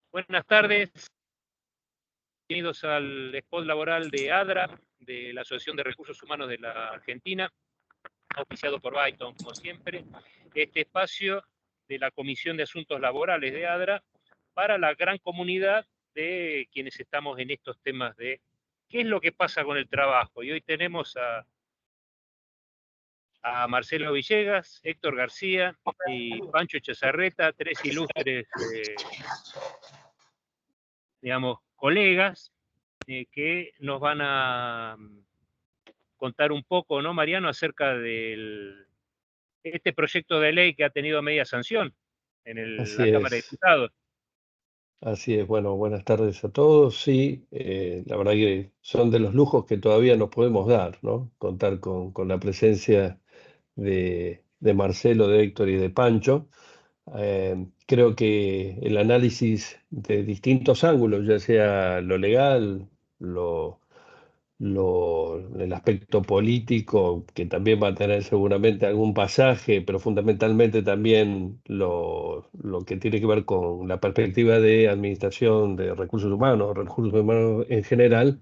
Buenas tardes, bienvenidos al spot laboral de ADRA, de la Asociación de Recursos Humanos de la Argentina, auspiciado por Byton, como siempre. Este espacio de la Comisión de Asuntos Laborales de ADRA para la gran comunidad de quienes estamos en estos temas de qué es lo que pasa con el trabajo. Y hoy tenemos a Marcelo Villegas, Héctor García y Pancho Chazarreta, tres ilustres, digamos, colegas que nos van a contar un poco, ¿no, Mariano, acerca de este proyecto de ley que ha tenido media sanción en Así la Cámara de es, Diputados? así es. Bueno, buenas tardes a todos. Sí, la verdad que son de los lujos que todavía nos podemos dar, ¿no? Contar con la presencia de Marcelo, de Héctor y de Pancho. Creo que el análisis de distintos ángulos, ya sea lo legal, el aspecto político, que también va a tener seguramente algún pasaje, pero fundamentalmente también lo que tiene que ver con la perspectiva de administración de recursos humanos en general,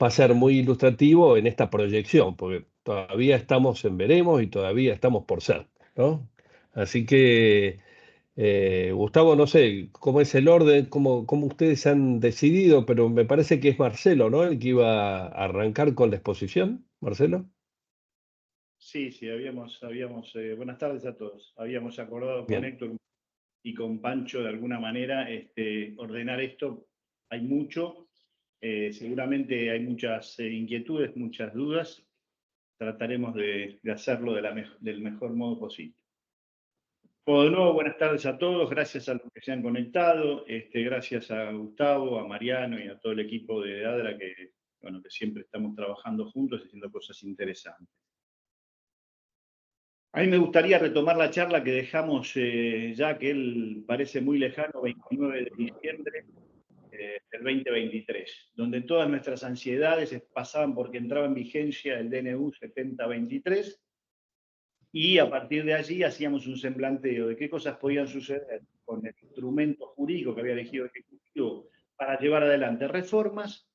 va a ser muy ilustrativo en esta proyección, porque todavía estamos en veremos y todavía estamos por ser, ¿no? Así que Gustavo, no sé cómo es el orden, cómo ustedes han decidido, pero me parece que es Marcelo, ¿no? El que iba a arrancar con la exposición. Marcelo. Sí, sí, buenas tardes a todos. Habíamos acordado con Bien. Héctor y con Pancho de alguna manera ordenar esto. Hay mucho, seguramente hay muchas inquietudes, muchas dudas. Trataremos de hacerlo del mejor modo posible. Bueno, de nuevo, buenas tardes a todos. Gracias a los que se han conectado. Gracias a Gustavo, a Mariano y a todo el equipo de ADRA que siempre estamos trabajando juntos y haciendo cosas interesantes. A mí me gustaría retomar la charla que dejamos, ya que él parece muy lejano, 29 de diciembre del 2023, donde todas nuestras ansiedades pasaban porque entraba en vigencia el DNU 7023, y a partir de allí hacíamos un semblanteo de qué cosas podían suceder con el instrumento jurídico que había elegido el Ejecutivo para llevar adelante reformas,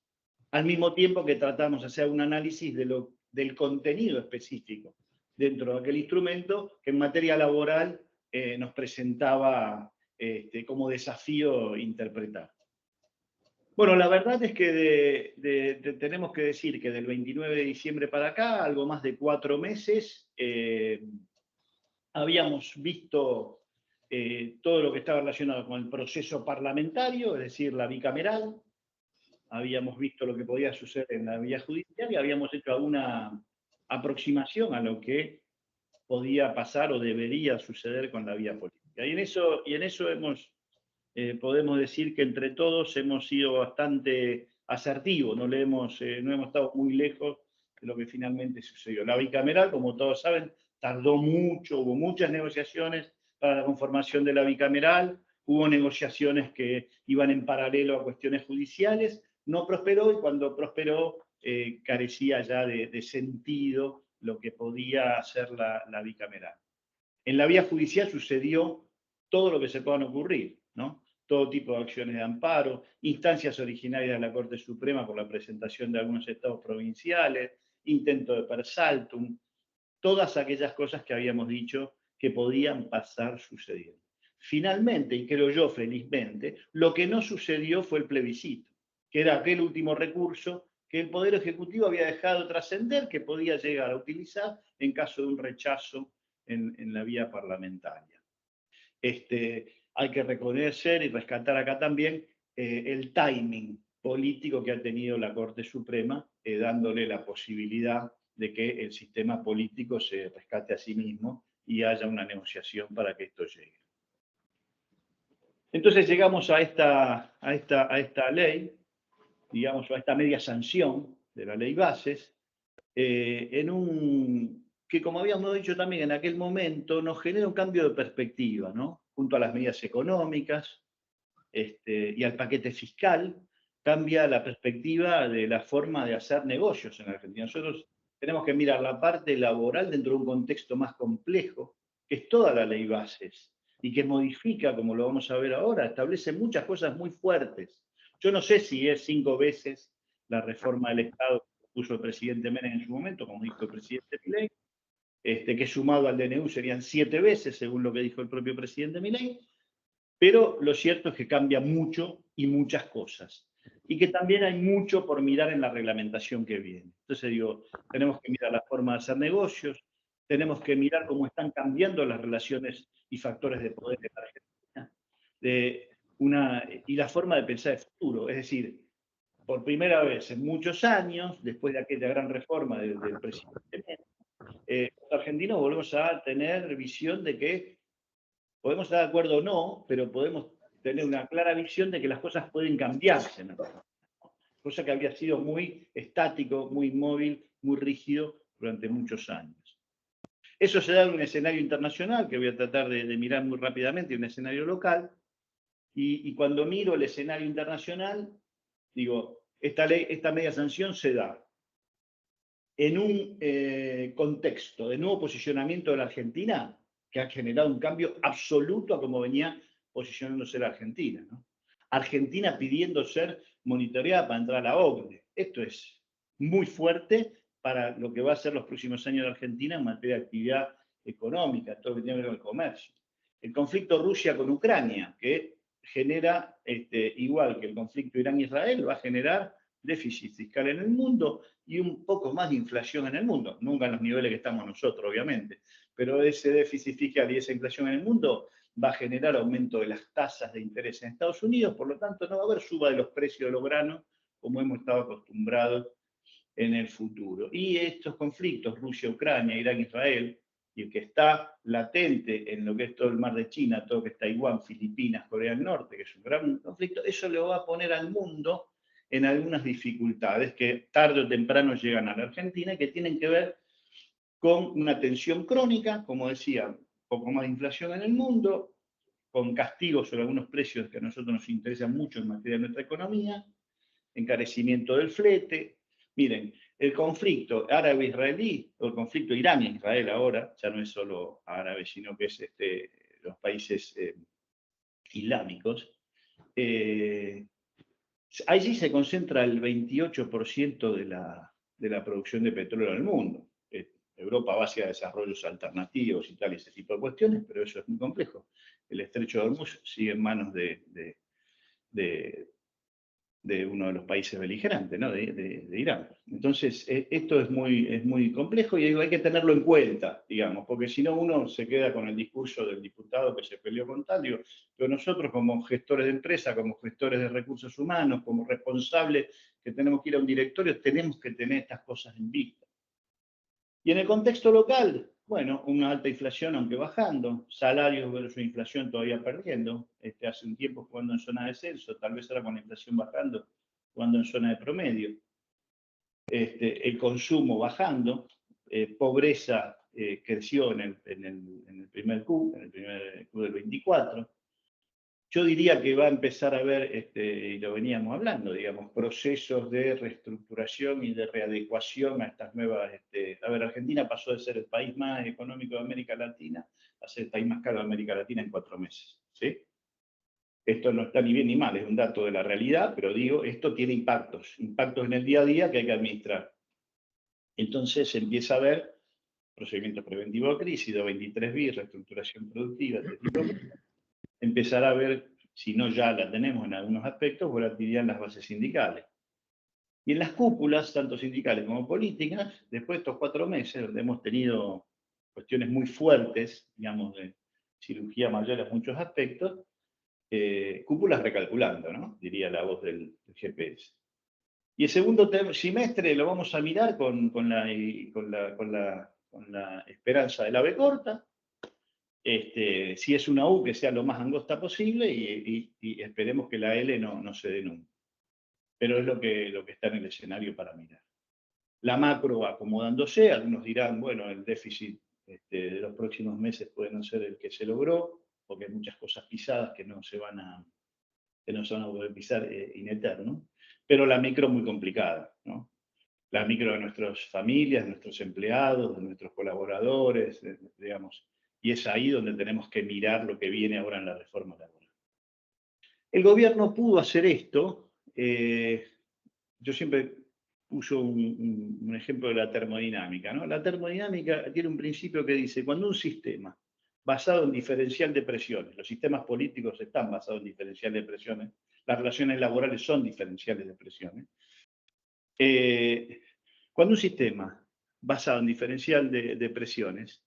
al mismo tiempo que tratamos de hacer un análisis del contenido específico dentro de aquel instrumento que en materia laboral nos presentaba como desafío interpretar. Bueno, la verdad es que tenemos que decir que del 29 de diciembre para acá, algo más de 4 meses, habíamos visto todo lo que estaba relacionado con el proceso parlamentario, es decir, la bicameral. Habíamos visto lo que podía suceder en la vía judicial y habíamos hecho alguna aproximación a lo que podía pasar o debería suceder con la vía política. Y en eso podemos decir que entre todos hemos sido bastante asertivos, no hemos estado muy lejos de lo que finalmente sucedió. La bicameral, como todos saben, tardó mucho, hubo muchas negociaciones para la conformación de la bicameral, hubo negociaciones que iban en paralelo a cuestiones judiciales, no prosperó, y cuando prosperó carecía ya de sentido lo que podía hacer la bicameral. En la vía judicial sucedió todo lo que se puedan ocurrir, ¿no? Todo tipo de acciones de amparo, instancias originarias de la Corte Suprema por la presentación de algunos estados provinciales, intento de per saltum, todas aquellas cosas que habíamos dicho que podían pasar sucediendo. Finalmente, y creo yo felizmente, lo que no sucedió fue el plebiscito, que era aquel último recurso que el Poder Ejecutivo había dejado trascender, que podía llegar a utilizar en caso de un rechazo en la vía parlamentaria. Hay que reconocer y rescatar acá también el timing político que ha tenido la Corte Suprema, dándole la posibilidad de que el sistema político se rescate a sí mismo y haya una negociación para que esto llegue. Entonces llegamos a esta ley, digamos, a esta media sanción de la ley Bases, que, como habíamos dicho también en aquel momento, nos genera un cambio de perspectiva, ¿no? Junto a las medidas económicas y al paquete fiscal, cambia la perspectiva de la forma de hacer negocios en Argentina. Nosotros tenemos que mirar la parte laboral dentro de un contexto más complejo, que es toda la ley Bases. y que modifica, como lo vamos a ver ahora, establece muchas cosas muy fuertes. Yo no sé si es 5 veces la reforma del Estado que puso el presidente Menem en su momento, como dijo el presidente Milei, que sumado al DNU serían 7 veces, según lo que dijo el propio presidente Milei, pero lo cierto es que cambia mucho y muchas cosas. Y que también hay mucho por mirar en la reglamentación que viene. Entonces digo, tenemos que mirar la forma de hacer negocios, tenemos que mirar cómo están cambiando las relaciones y factores de poder en la Argentina, y la forma de pensar el futuro. Es decir, por primera vez en muchos años, después de aquella gran reforma del presidente, los argentinos volvemos a tener visión de que podemos estar de acuerdo o no, pero podemos tener una clara visión de que las cosas pueden cambiarse, ¿no? Cosa que había sido muy estático, muy inmóvil, muy rígido durante muchos años. Eso se da en un escenario internacional, que voy a tratar de mirar muy rápidamente, un escenario local, y cuando miro el escenario internacional, digo, esta media sanción se da en un contexto de nuevo posicionamiento de la Argentina, que ha generado un cambio absoluto a cómo venía posicionándose la Argentina, ¿no? Argentina pidiendo ser monitoreada para entrar a la OCDE. Esto es muy fuerte para lo que va a ser los próximos años de Argentina en materia de actividad económica, todo lo que tiene que ver con el comercio. El conflicto Rusia con Ucrania, que genera, igual que el conflicto Irán-Israel, va a generar déficit fiscal en el mundo y un poco más de inflación en el mundo. Nunca en los niveles que estamos nosotros, obviamente, pero ese déficit fiscal y esa inflación en el mundo va a generar aumento de las tasas de interés en Estados Unidos, por lo tanto no va a haber suba de los precios de los granos como hemos estado acostumbrados en el futuro. Y estos conflictos, Rusia, Ucrania, Irán, Israel, y el que está latente en lo que es todo el mar de China, todo lo que es Taiwán, Filipinas, Corea del Norte, que es un gran conflicto, eso le va a poner al mundo en algunas dificultades que tarde o temprano llegan a la Argentina y que tienen que ver con una tensión crónica, como decía, un poco más de inflación en el mundo, con castigos sobre algunos precios que a nosotros nos interesan mucho en materia de nuestra economía, encarecimiento del flete. Miren, el conflicto árabe-israelí, o el conflicto Irán-Israel ahora, ya no es solo árabe, sino que es los países islámicos, allí se concentra el 28% de la producción de petróleo en el mundo. Europa va hacia desarrollos alternativos y tal, ese tipo de cuestiones, pero eso es muy complejo. El estrecho de Hormuz sigue en manos de uno de los países beligerantes, ¿no? de Irán. Entonces, esto es muy complejo y digo, hay que tenerlo en cuenta, digamos, porque si no uno se queda con el discurso del diputado que se peleó con tal, digo, pero nosotros como gestores de empresa, como gestores de recursos humanos, como responsables que tenemos que ir a un directorio, tenemos que tener estas cosas en vista. Y en el contexto local, bueno, una alta inflación aunque bajando, salarios versus inflación todavía perdiendo, hace un tiempo jugando en zona de descenso, tal vez ahora con la inflación bajando, jugando en zona de promedio, el consumo bajando, pobreza creció en el primer Q del 24. Yo diría que va a empezar a haber, y lo veníamos hablando, digamos, procesos de reestructuración y de readecuación a estas nuevas. A ver, Argentina pasó de ser el país más económico de América Latina a ser el país más caro de América Latina en 4 meses. ¿Sí? Esto no está ni bien ni mal, es un dato de la realidad, pero digo, esto tiene impactos en el día a día que hay que administrar. Entonces se empieza a ver procedimientos preventivos de crisis, 23 bis, reestructuración productiva, este tipo de cosas. Empezar a ver, si no ya la tenemos en algunos aspectos, volatilidad en las bases sindicales. Y en las cúpulas, tanto sindicales como políticas, después de estos 4 meses, donde hemos tenido cuestiones muy fuertes, digamos, de cirugía mayor en muchos aspectos, cúpulas recalculando, ¿no? Diría la voz del GPS. Y el segundo semestre lo vamos a mirar con la esperanza de la B corta. Si es una U, que sea lo más angosta posible y esperemos que la L no se dé nunca. Pero es lo que está en el escenario para mirar. La macro acomodándose, algunos dirán, bueno, el déficit de los próximos meses puede no ser el que se logró, porque hay muchas cosas pisadas que no se van a poder pisar in eterno, pero la micro muy complicada, ¿no? La micro de nuestras familias, de nuestros empleados, de nuestros colaboradores, digamos, Y es ahí donde tenemos que mirar lo que viene ahora en la reforma laboral. El gobierno pudo hacer esto. Yo siempre uso un ejemplo de la termodinámica, ¿no? La termodinámica tiene un principio que dice, cuando un sistema basado en diferencial de presiones, los sistemas políticos están basados en diferencial de presiones, las relaciones laborales son diferenciales de presiones, cuando un sistema basado en diferencial de presiones,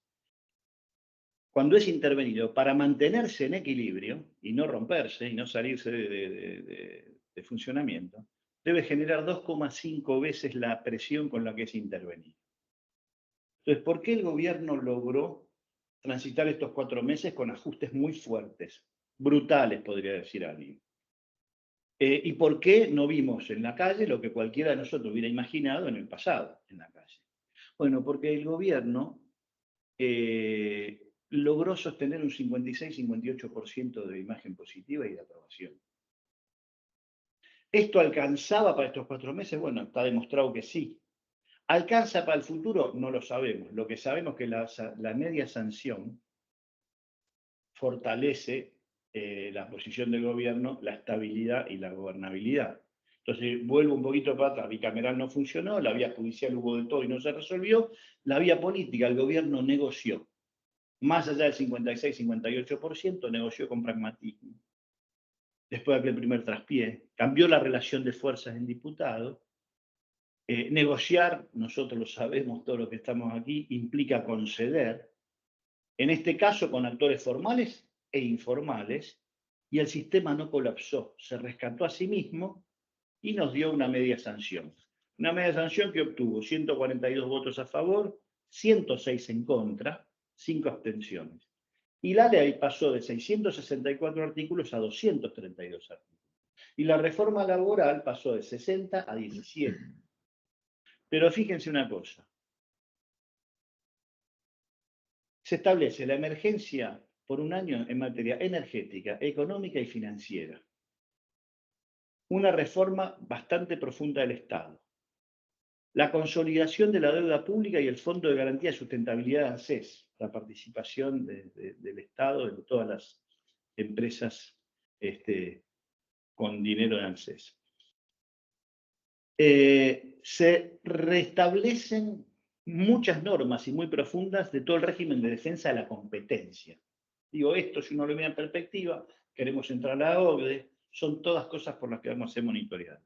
cuando es intervenido para mantenerse en equilibrio y no romperse y no salirse de funcionamiento, debe generar 2,5 veces la presión con la que es intervenido. Entonces, ¿por qué el gobierno logró transitar estos 4 meses con ajustes muy fuertes, brutales, podría decir alguien? ¿Y por qué no vimos en la calle lo que cualquiera de nosotros hubiera imaginado en el pasado, en la calle? Bueno, porque el gobierno logró sostener un 56-58% de imagen positiva y de aprobación. ¿Esto alcanzaba para estos 4 meses? Bueno, está demostrado que sí. ¿Alcanza para el futuro? No lo sabemos. Lo que sabemos es que la media sanción fortalece la posición del gobierno, la estabilidad y la gobernabilidad. Entonces, vuelvo un poquito para atrás. Bicameral no funcionó, la vía judicial hubo de todo y no se resolvió. La vía política, el gobierno negoció. Más allá del 56-58%, negoció con pragmatismo. Después de aquel primer traspié, cambió la relación de fuerzas en diputados. Negociar, nosotros lo sabemos, todos los que estamos aquí, implica conceder, en este caso con actores formales e informales, y el sistema no colapsó, se rescató a sí mismo y nos dio una media sanción. Una media sanción que obtuvo 142 votos a favor, 106 en contra, 5 abstenciones. Y la ley pasó de 664 artículos a 232 artículos. Y la reforma laboral pasó de 60 a 17. Pero fíjense una cosa. Se establece la emergencia por un año en materia energética, económica y financiera. Una reforma bastante profunda del Estado. La consolidación de la deuda pública y el Fondo de Garantía de Sustentabilidad de ANSES, la participación del Estado en todas las empresas con dinero de ANSES. Se restablecen muchas normas y muy profundas de todo el régimen de defensa de la competencia. Digo, esto, si uno lo mira en perspectiva, queremos entrar a la OCDE, son todas cosas por las que vamos a ser monitoreados.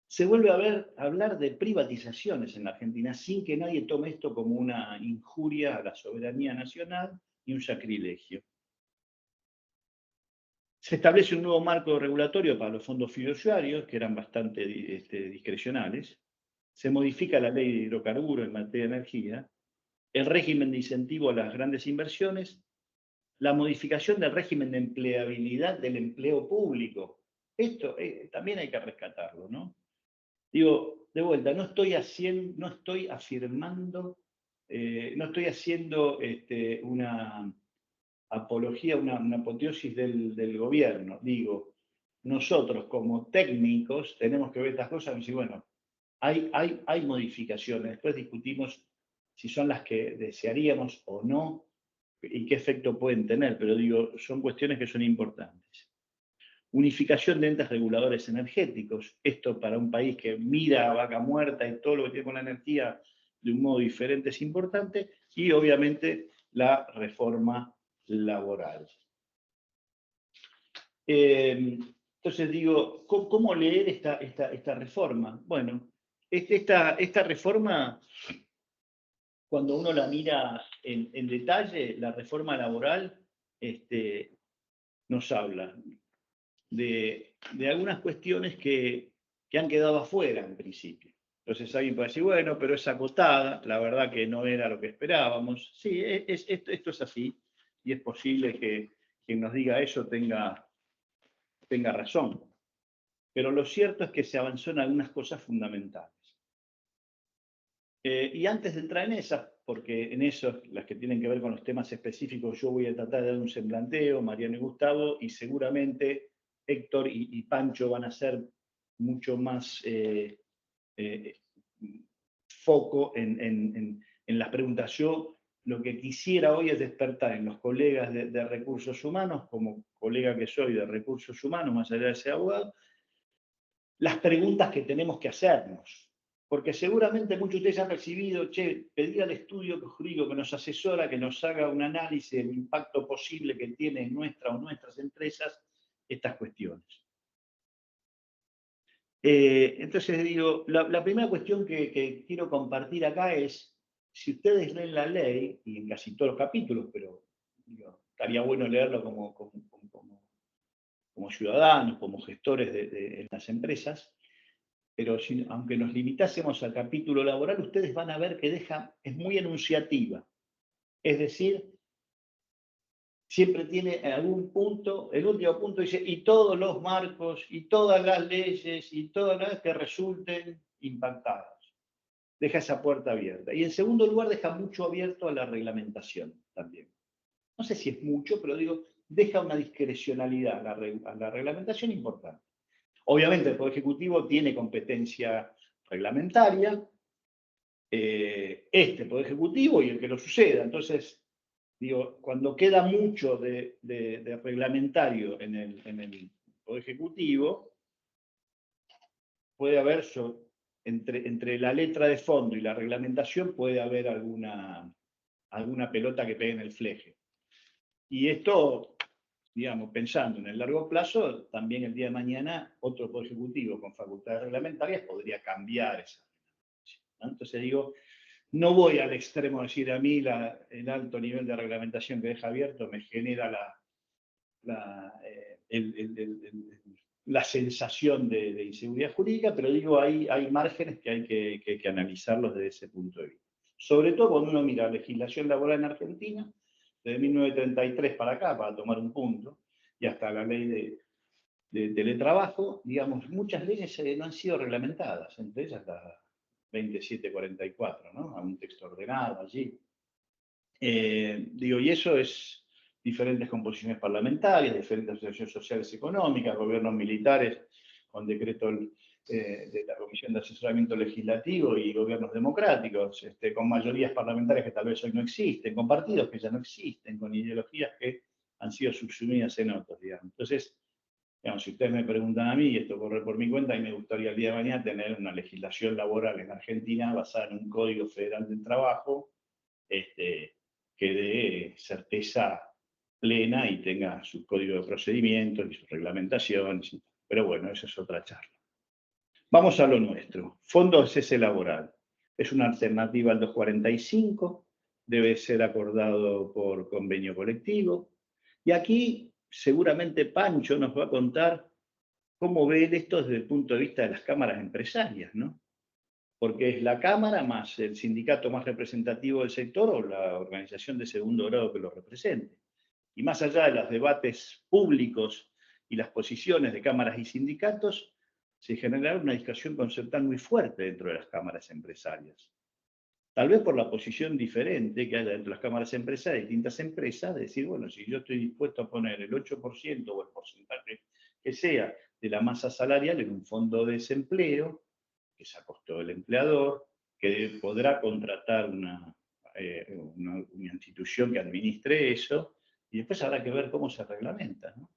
Se vuelve a hablar de privatizaciones en la Argentina sin que nadie tome esto como una injuria a la soberanía nacional y un sacrilegio. Se establece un nuevo marco regulatorio para los fondos fiduciarios, que eran bastante discrecionales. Se modifica la ley de hidrocarburos en materia de energía, el régimen de incentivo a las grandes inversiones, la modificación del régimen de empleabilidad del empleo público. Esto también hay que rescatarlo, ¿no? Digo, de vuelta, no estoy afirmando, no estoy haciendo una apología, una apoteosis del gobierno. Digo, nosotros como técnicos tenemos que ver estas cosas y decir, bueno, hay modificaciones, después discutimos si son las que desearíamos o no y qué efecto pueden tener, pero digo, son cuestiones que son importantes. Unificación de entes reguladores energéticos, esto para un país que mira a vaca muerta y todo lo que tiene con la energía de un modo diferente es importante, y obviamente la reforma laboral. Entonces digo, ¿cómo leer esta reforma? Bueno, esta reforma, cuando uno la mira en detalle, la reforma laboral nos habla de algunas cuestiones que han quedado afuera en principio. Entonces alguien puede decir, bueno, pero es acotada, la verdad que no era lo que esperábamos. Sí, esto es así, y es posible que quien nos diga eso tenga razón. Pero lo cierto es que se avanzó en algunas cosas fundamentales. Y antes de entrar en esas, porque en eso, las que tienen que ver con los temas específicos, yo voy a tratar de dar un semblanteo, Mariano y Gustavo, y seguramente Héctor y Pancho van a hacer mucho más foco en las preguntas. Yo lo que quisiera hoy es despertar en los colegas de recursos humanos, como colega que soy de recursos humanos, más allá de ser abogado, las preguntas que tenemos que hacernos. Porque seguramente muchos de ustedes han recibido, pedí al estudio jurídico que nos asesora, que nos haga un análisis del impacto posible que tiene en nuestra o nuestras empresas estas cuestiones. Entonces digo, la primera cuestión que quiero compartir acá es, si ustedes leen la ley, y en casi todos los capítulos, pero digo, estaría bueno leerlo como ciudadanos, como gestores en las empresas, pero aunque nos limitásemos al capítulo laboral, ustedes van a ver que es muy enunciativa. Es decir, siempre tiene en algún punto, el último punto dice, y todos los marcos, y todas las leyes, y todas las que resulten impactadas. Deja esa puerta abierta. Y en segundo lugar, deja mucho abierto a la reglamentación también. No sé si es mucho, pero digo, deja una discrecionalidad a la reglamentación importante. Obviamente el Poder Ejecutivo tiene competencia reglamentaria, este Poder Ejecutivo y el que lo suceda. Entonces, digo, cuando queda mucho de reglamentario en el Poder Ejecutivo, puede haber, entre la letra de fondo y la reglamentación, puede haber alguna pelota que pegue en el fleje. Y esto, digamos, pensando en el largo plazo, también el día de mañana otro Poder Ejecutivo con facultades reglamentarias podría cambiar esa reglamentación, ¿no? Entonces digo, no voy al extremo de decir a mí el alto nivel de reglamentación que deja abierto me genera la sensación de inseguridad jurídica, pero digo, hay márgenes que hay que analizarlos desde ese punto de vista. Sobre todo cuando uno mira la legislación laboral en Argentina, desde 1933 para acá, para tomar un punto, y hasta la ley de teletrabajo, digamos, muchas leyes no han sido reglamentadas, entre ellas la 2744, ¿no? A un texto ordenado allí. Digo, y eso es diferentes composiciones parlamentarias, diferentes asociaciones sociales y económicas, gobiernos militares con decreto de la Comisión de Asesoramiento Legislativo y gobiernos democráticos, con mayorías parlamentarias que tal vez hoy no existen, con partidos que ya no existen, con ideologías que han sido subsumidas en otros, digamos. Entonces, digamos, si ustedes me preguntan a mí, y esto corre por mi cuenta, y me gustaría el día de mañana tener una legislación laboral en Argentina basada en un Código Federal del Trabajo, que dé certeza plena y tenga su código de procedimientos y sus reglamentaciones. Pero bueno, esa es otra charla. Vamos a lo nuestro. Fondo de cese laboral. Es una alternativa al 245, debe ser acordado por convenio colectivo. Y aquí seguramente Pancho nos va a contar cómo ve esto desde el punto de vista de las cámaras empresarias, ¿no? Porque es la Cámara más el sindicato más representativo del sector o la organización de segundo grado que lo represente. Y más allá de los debates públicos y las posiciones de cámaras y sindicatos, se generará una discusión conceptual muy fuerte dentro de las cámaras empresarias. Tal vez por la posición diferente que haya dentro de las cámaras empresarias, distintas empresas, de decir, bueno, si yo estoy dispuesto a poner el 8% o el porcentaje que sea de la masa salarial en un fondo de desempleo, que es a costo del empleador, que podrá contratar una institución que administre eso, y después habrá que ver cómo se reglamenta, ¿no?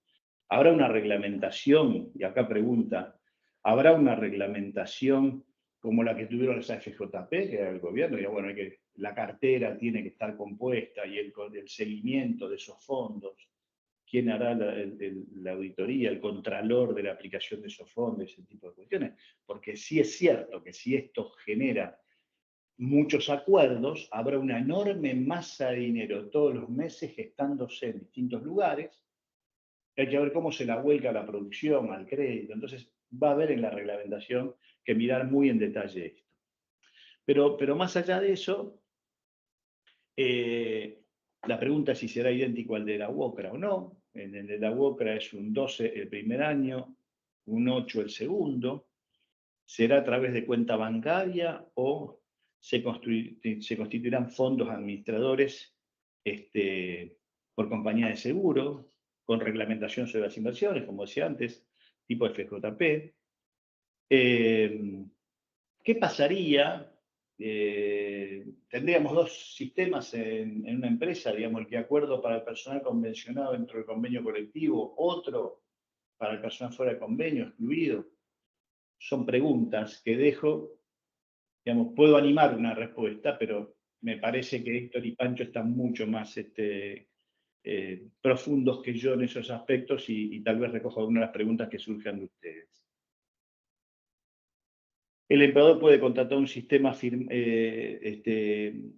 Habrá una reglamentación, y acá pregunta, ¿habrá una reglamentación como la que tuvieron las AFJP, que era el gobierno? Y bueno, la cartera tiene que estar compuesta y el seguimiento de esos fondos. ¿Quién hará la auditoría, el contralor de la aplicación de esos fondos, ese tipo de cuestiones? Porque sí es cierto que si esto genera muchos acuerdos, habrá una enorme masa de dinero todos los meses gestándose en distintos lugares. Hay que ver cómo se la vuelca a la producción, al crédito. Entonces va a haber en la reglamentación que mirar muy en detalle esto. Pero más allá de eso, la pregunta es si será idéntico al de la UOCRA o no. En el de la UOCRA es un 12 el primer año, un 8 el segundo. ¿Será a través de cuenta bancaria o se constituirán fondos administradores por compañía de seguro, con reglamentación sobre las inversiones, como decía antes, tipo FJP? ¿Qué pasaría tendríamos dos sistemas en una empresa, digamos, el que acuerdo para el personal convencionado dentro del convenio colectivo, otro para el personal fuera de convenio, excluido. Son preguntas que dejo, digamos, puedo animar una respuesta, pero me parece que Héctor y Pancho están mucho más profundos que yo en esos aspectos y tal vez recojo algunas de las preguntas que surjan de ustedes. El empleador puede contratar un sistema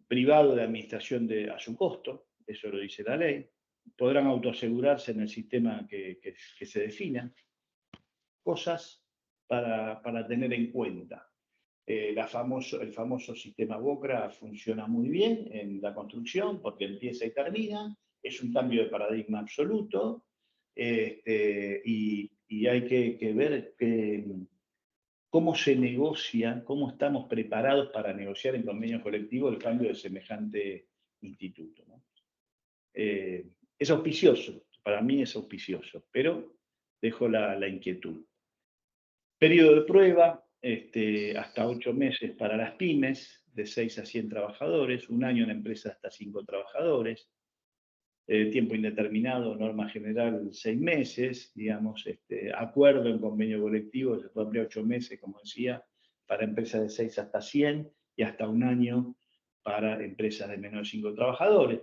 privado de administración a su costo, eso lo dice la ley. Podrán autoasegurarse en el sistema que se defina. Cosas para tener en cuenta. El famoso sistema BOCRA funciona muy bien en la construcción porque empieza y termina. Es un cambio de paradigma absoluto y hay que ver cómo se negocia, cómo estamos preparados para negociar en convenio colectivo el cambio de semejante instituto, ¿no? Es auspicioso, para mí es auspicioso, pero dejo la inquietud. Periodo de prueba, hasta 8 meses para las pymes, de 6 a 100 trabajadores, 1 año en empresas hasta 5 trabajadores, tiempo indeterminado, norma general 6 meses, digamos, acuerdo en convenio colectivo, se puede ampliar 8 meses, como decía, para empresas de 6 hasta 100 y hasta 1 año para empresas de menos de 5 trabajadores.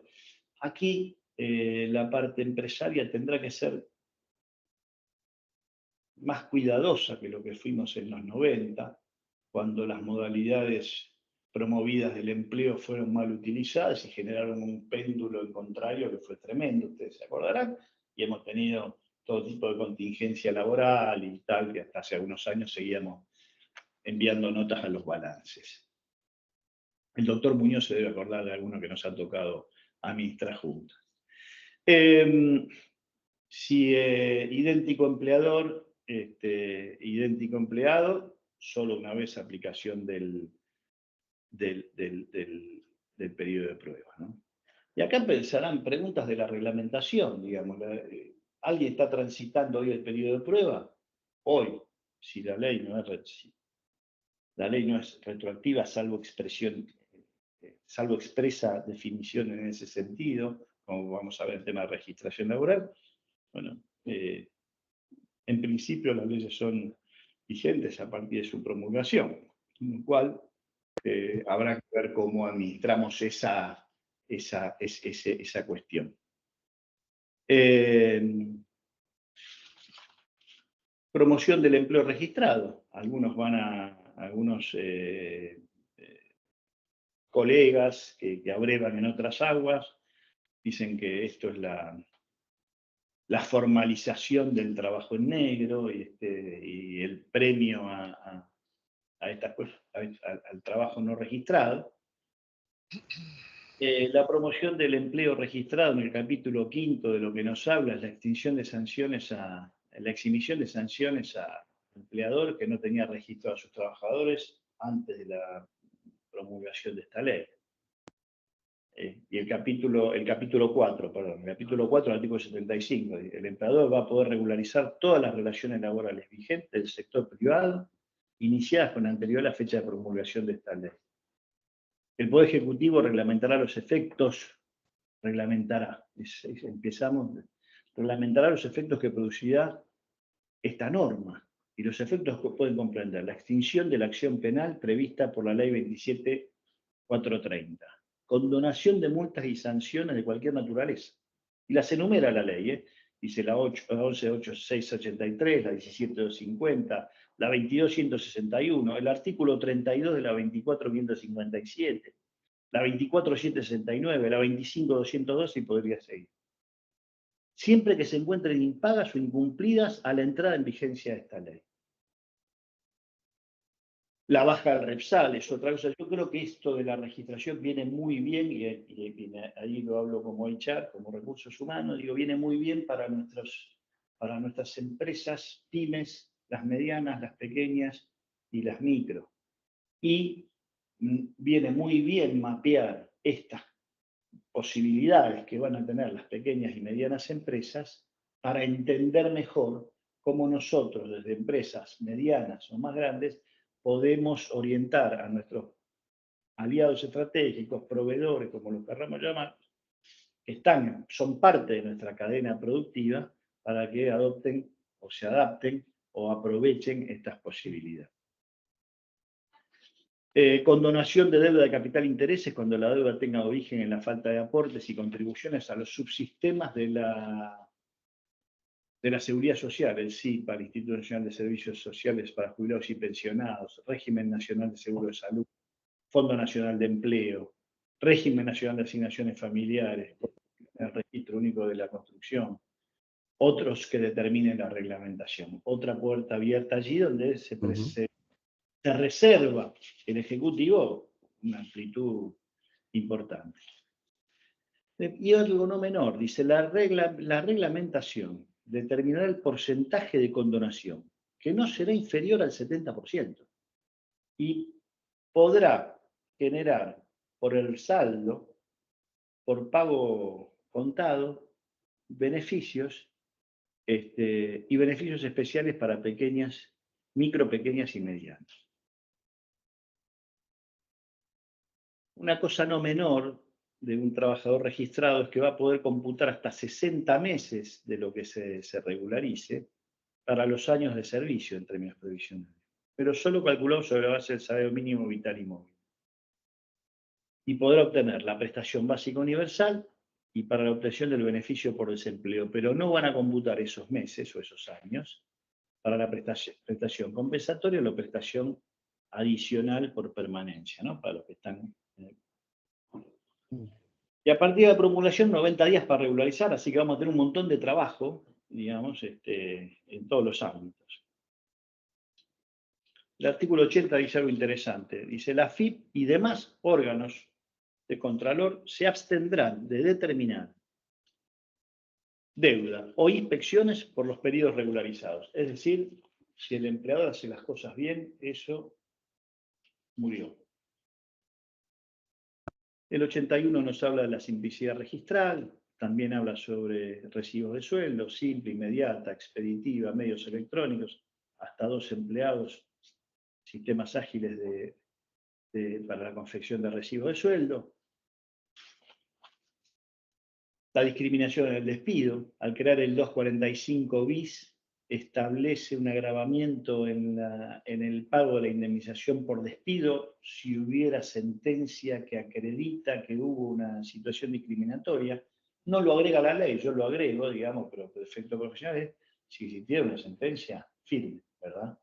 Aquí la parte empresaria tendrá que ser más cuidadosa que lo que fuimos en los 90, cuando las modalidades promovidas del empleo fueron mal utilizadas y generaron un péndulo en contrario que fue tremendo, ustedes se acordarán, y hemos tenido todo tipo de contingencia laboral y tal, que hasta hace algunos años seguíamos enviando notas a los balances. El doctor Muñoz se debe acordar de alguno que nos ha tocado administrar juntas. Si idéntico empleador, idéntico empleado, solo una vez aplicación del periodo de prueba, ¿no? Y acá pensarán preguntas de la reglamentación, digamos. ¿Alguien está transitando hoy el periodo de prueba? Hoy, si la ley no es retroactiva, salvo expresa definición en ese sentido, como vamos a ver el tema de registración laboral. Bueno, en principio las leyes son vigentes a partir de su promulgación, con lo cual habrá que ver cómo administramos esa cuestión. Promoción del empleo registrado. Algunos colegas que abrevan en otras aguas dicen que esto es la formalización del trabajo en negro y el premio a estas cosas, al trabajo no registrado. La promoción del empleo registrado en el capítulo 5 de lo que nos habla es la extinción de sanciones la exhibición de sanciones al empleador que no tenía registrado a sus trabajadores antes de la promulgación de esta ley. Y el capítulo 4, el artículo 75, el empleador va a poder regularizar todas las relaciones laborales vigentes del sector privado iniciadas con anterioridad a la fecha de promulgación de esta ley. El Poder Ejecutivo reglamentará los efectos, reglamentará los efectos que producirá esta norma, y los efectos que pueden comprender la extinción de la acción penal prevista por la Ley 27.430, condonación de multas y sanciones de cualquier naturaleza, y las enumera la ley, dice la 11.8.683, la 17.250, la 22.161, el artículo 32 de la 24.557, la 24.769, la 25.212 y podría seguir. Siempre que se encuentren impagas o incumplidas a la entrada en vigencia de esta ley. La baja del REPSAL es otra cosa. Yo creo que esto de la registración viene muy bien, y ahí lo hablo como HR, como recursos humanos, digo, viene muy bien para nuestras empresas, pymes, las medianas, las pequeñas y las micro. Y viene muy bien mapear estas posibilidades que van a tener las pequeñas y medianas empresas para entender mejor cómo nosotros, desde empresas medianas o más grandes, podemos orientar a nuestros aliados estratégicos, proveedores, como los querramos llamar, son parte de nuestra cadena productiva para que adopten o se adapten o aprovechen estas posibilidades. Condonación de deuda de capital e intereses cuando la deuda tenga origen en la falta de aportes y contribuciones a los subsistemas de la Seguridad Social, el SIPA, el Instituto Nacional de Servicios Sociales para Jubilados y Pensionados, Régimen Nacional de Seguro de Salud, Fondo Nacional de Empleo, Régimen Nacional de Asignaciones Familiares, el Registro Único de la Construcción, otros que determinen la reglamentación. Otra puerta abierta allí donde se reserva el Ejecutivo una amplitud importante. Y algo no menor, dice, la reglamentación determinará el porcentaje de condonación, que no será inferior al 70%, y podrá generar por el saldo, por pago contado, beneficios y beneficios especiales para micro, pequeñas y medianas. Una cosa no menor de un trabajador registrado es que va a poder computar hasta 60 meses de lo que se regularice para los años de servicio en términos previsionales, pero solo calculado sobre la base del salario mínimo vital y móvil. Y podrá obtener la prestación básica universal y para la obtención del beneficio por desempleo, pero no van a computar esos meses o esos años para la prestación compensatoria o la prestación adicional por permanencia, ¿no? Para los que están en el... Y a partir de la promulgación, 90 días para regularizar, así que vamos a tener un montón de trabajo, digamos, en todos los ámbitos. El artículo 80 dice algo interesante. Dice, la AFIP y demás órganos de Contralor se abstendrán de determinar deuda o inspecciones por los periodos regularizados. Es decir, si el empleador hace las cosas bien, eso murió. El 81 nos habla de la simplicidad registral, también habla sobre recibos de sueldo, simple, inmediata, expeditiva, medios electrónicos, hasta 2 empleados, sistemas ágiles para la confección de recibos de sueldo. La discriminación en el despido, al crear el 245 bis, establece un agravamiento en el pago de la indemnización por despido si hubiera sentencia que acredita que hubo una situación discriminatoria. No lo agrega la ley, yo lo agrego, digamos, pero por efecto profesional es si existiera una sentencia firme, ¿verdad?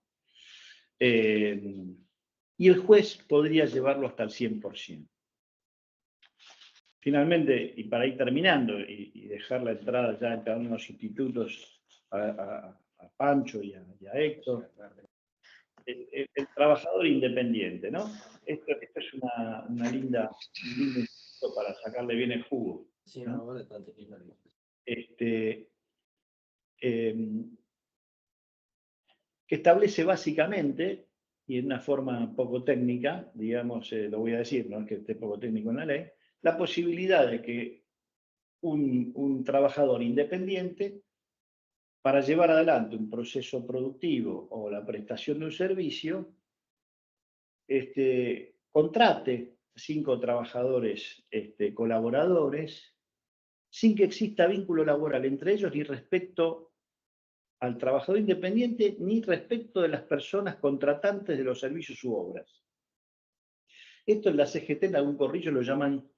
Y el juez podría llevarlo hasta el 100%. Finalmente, y para ir terminando y dejar la entrada ya en cada uno de los institutos a Pancho y a Héctor, el trabajador independiente, ¿no? Esto es un lindo instituto para sacarle bien el jugo, ¿no? Que establece básicamente, y en una forma poco técnica, digamos, lo voy a decir, no es que esté poco técnico en la ley, la posibilidad de que un trabajador independiente, para llevar adelante un proceso productivo o la prestación de un servicio, contrate 5 trabajadores colaboradores sin que exista vínculo laboral entre ellos ni respecto al trabajador independiente ni respecto de las personas contratantes de los servicios u obras. Esto en la CGT en algún corrillo lo llaman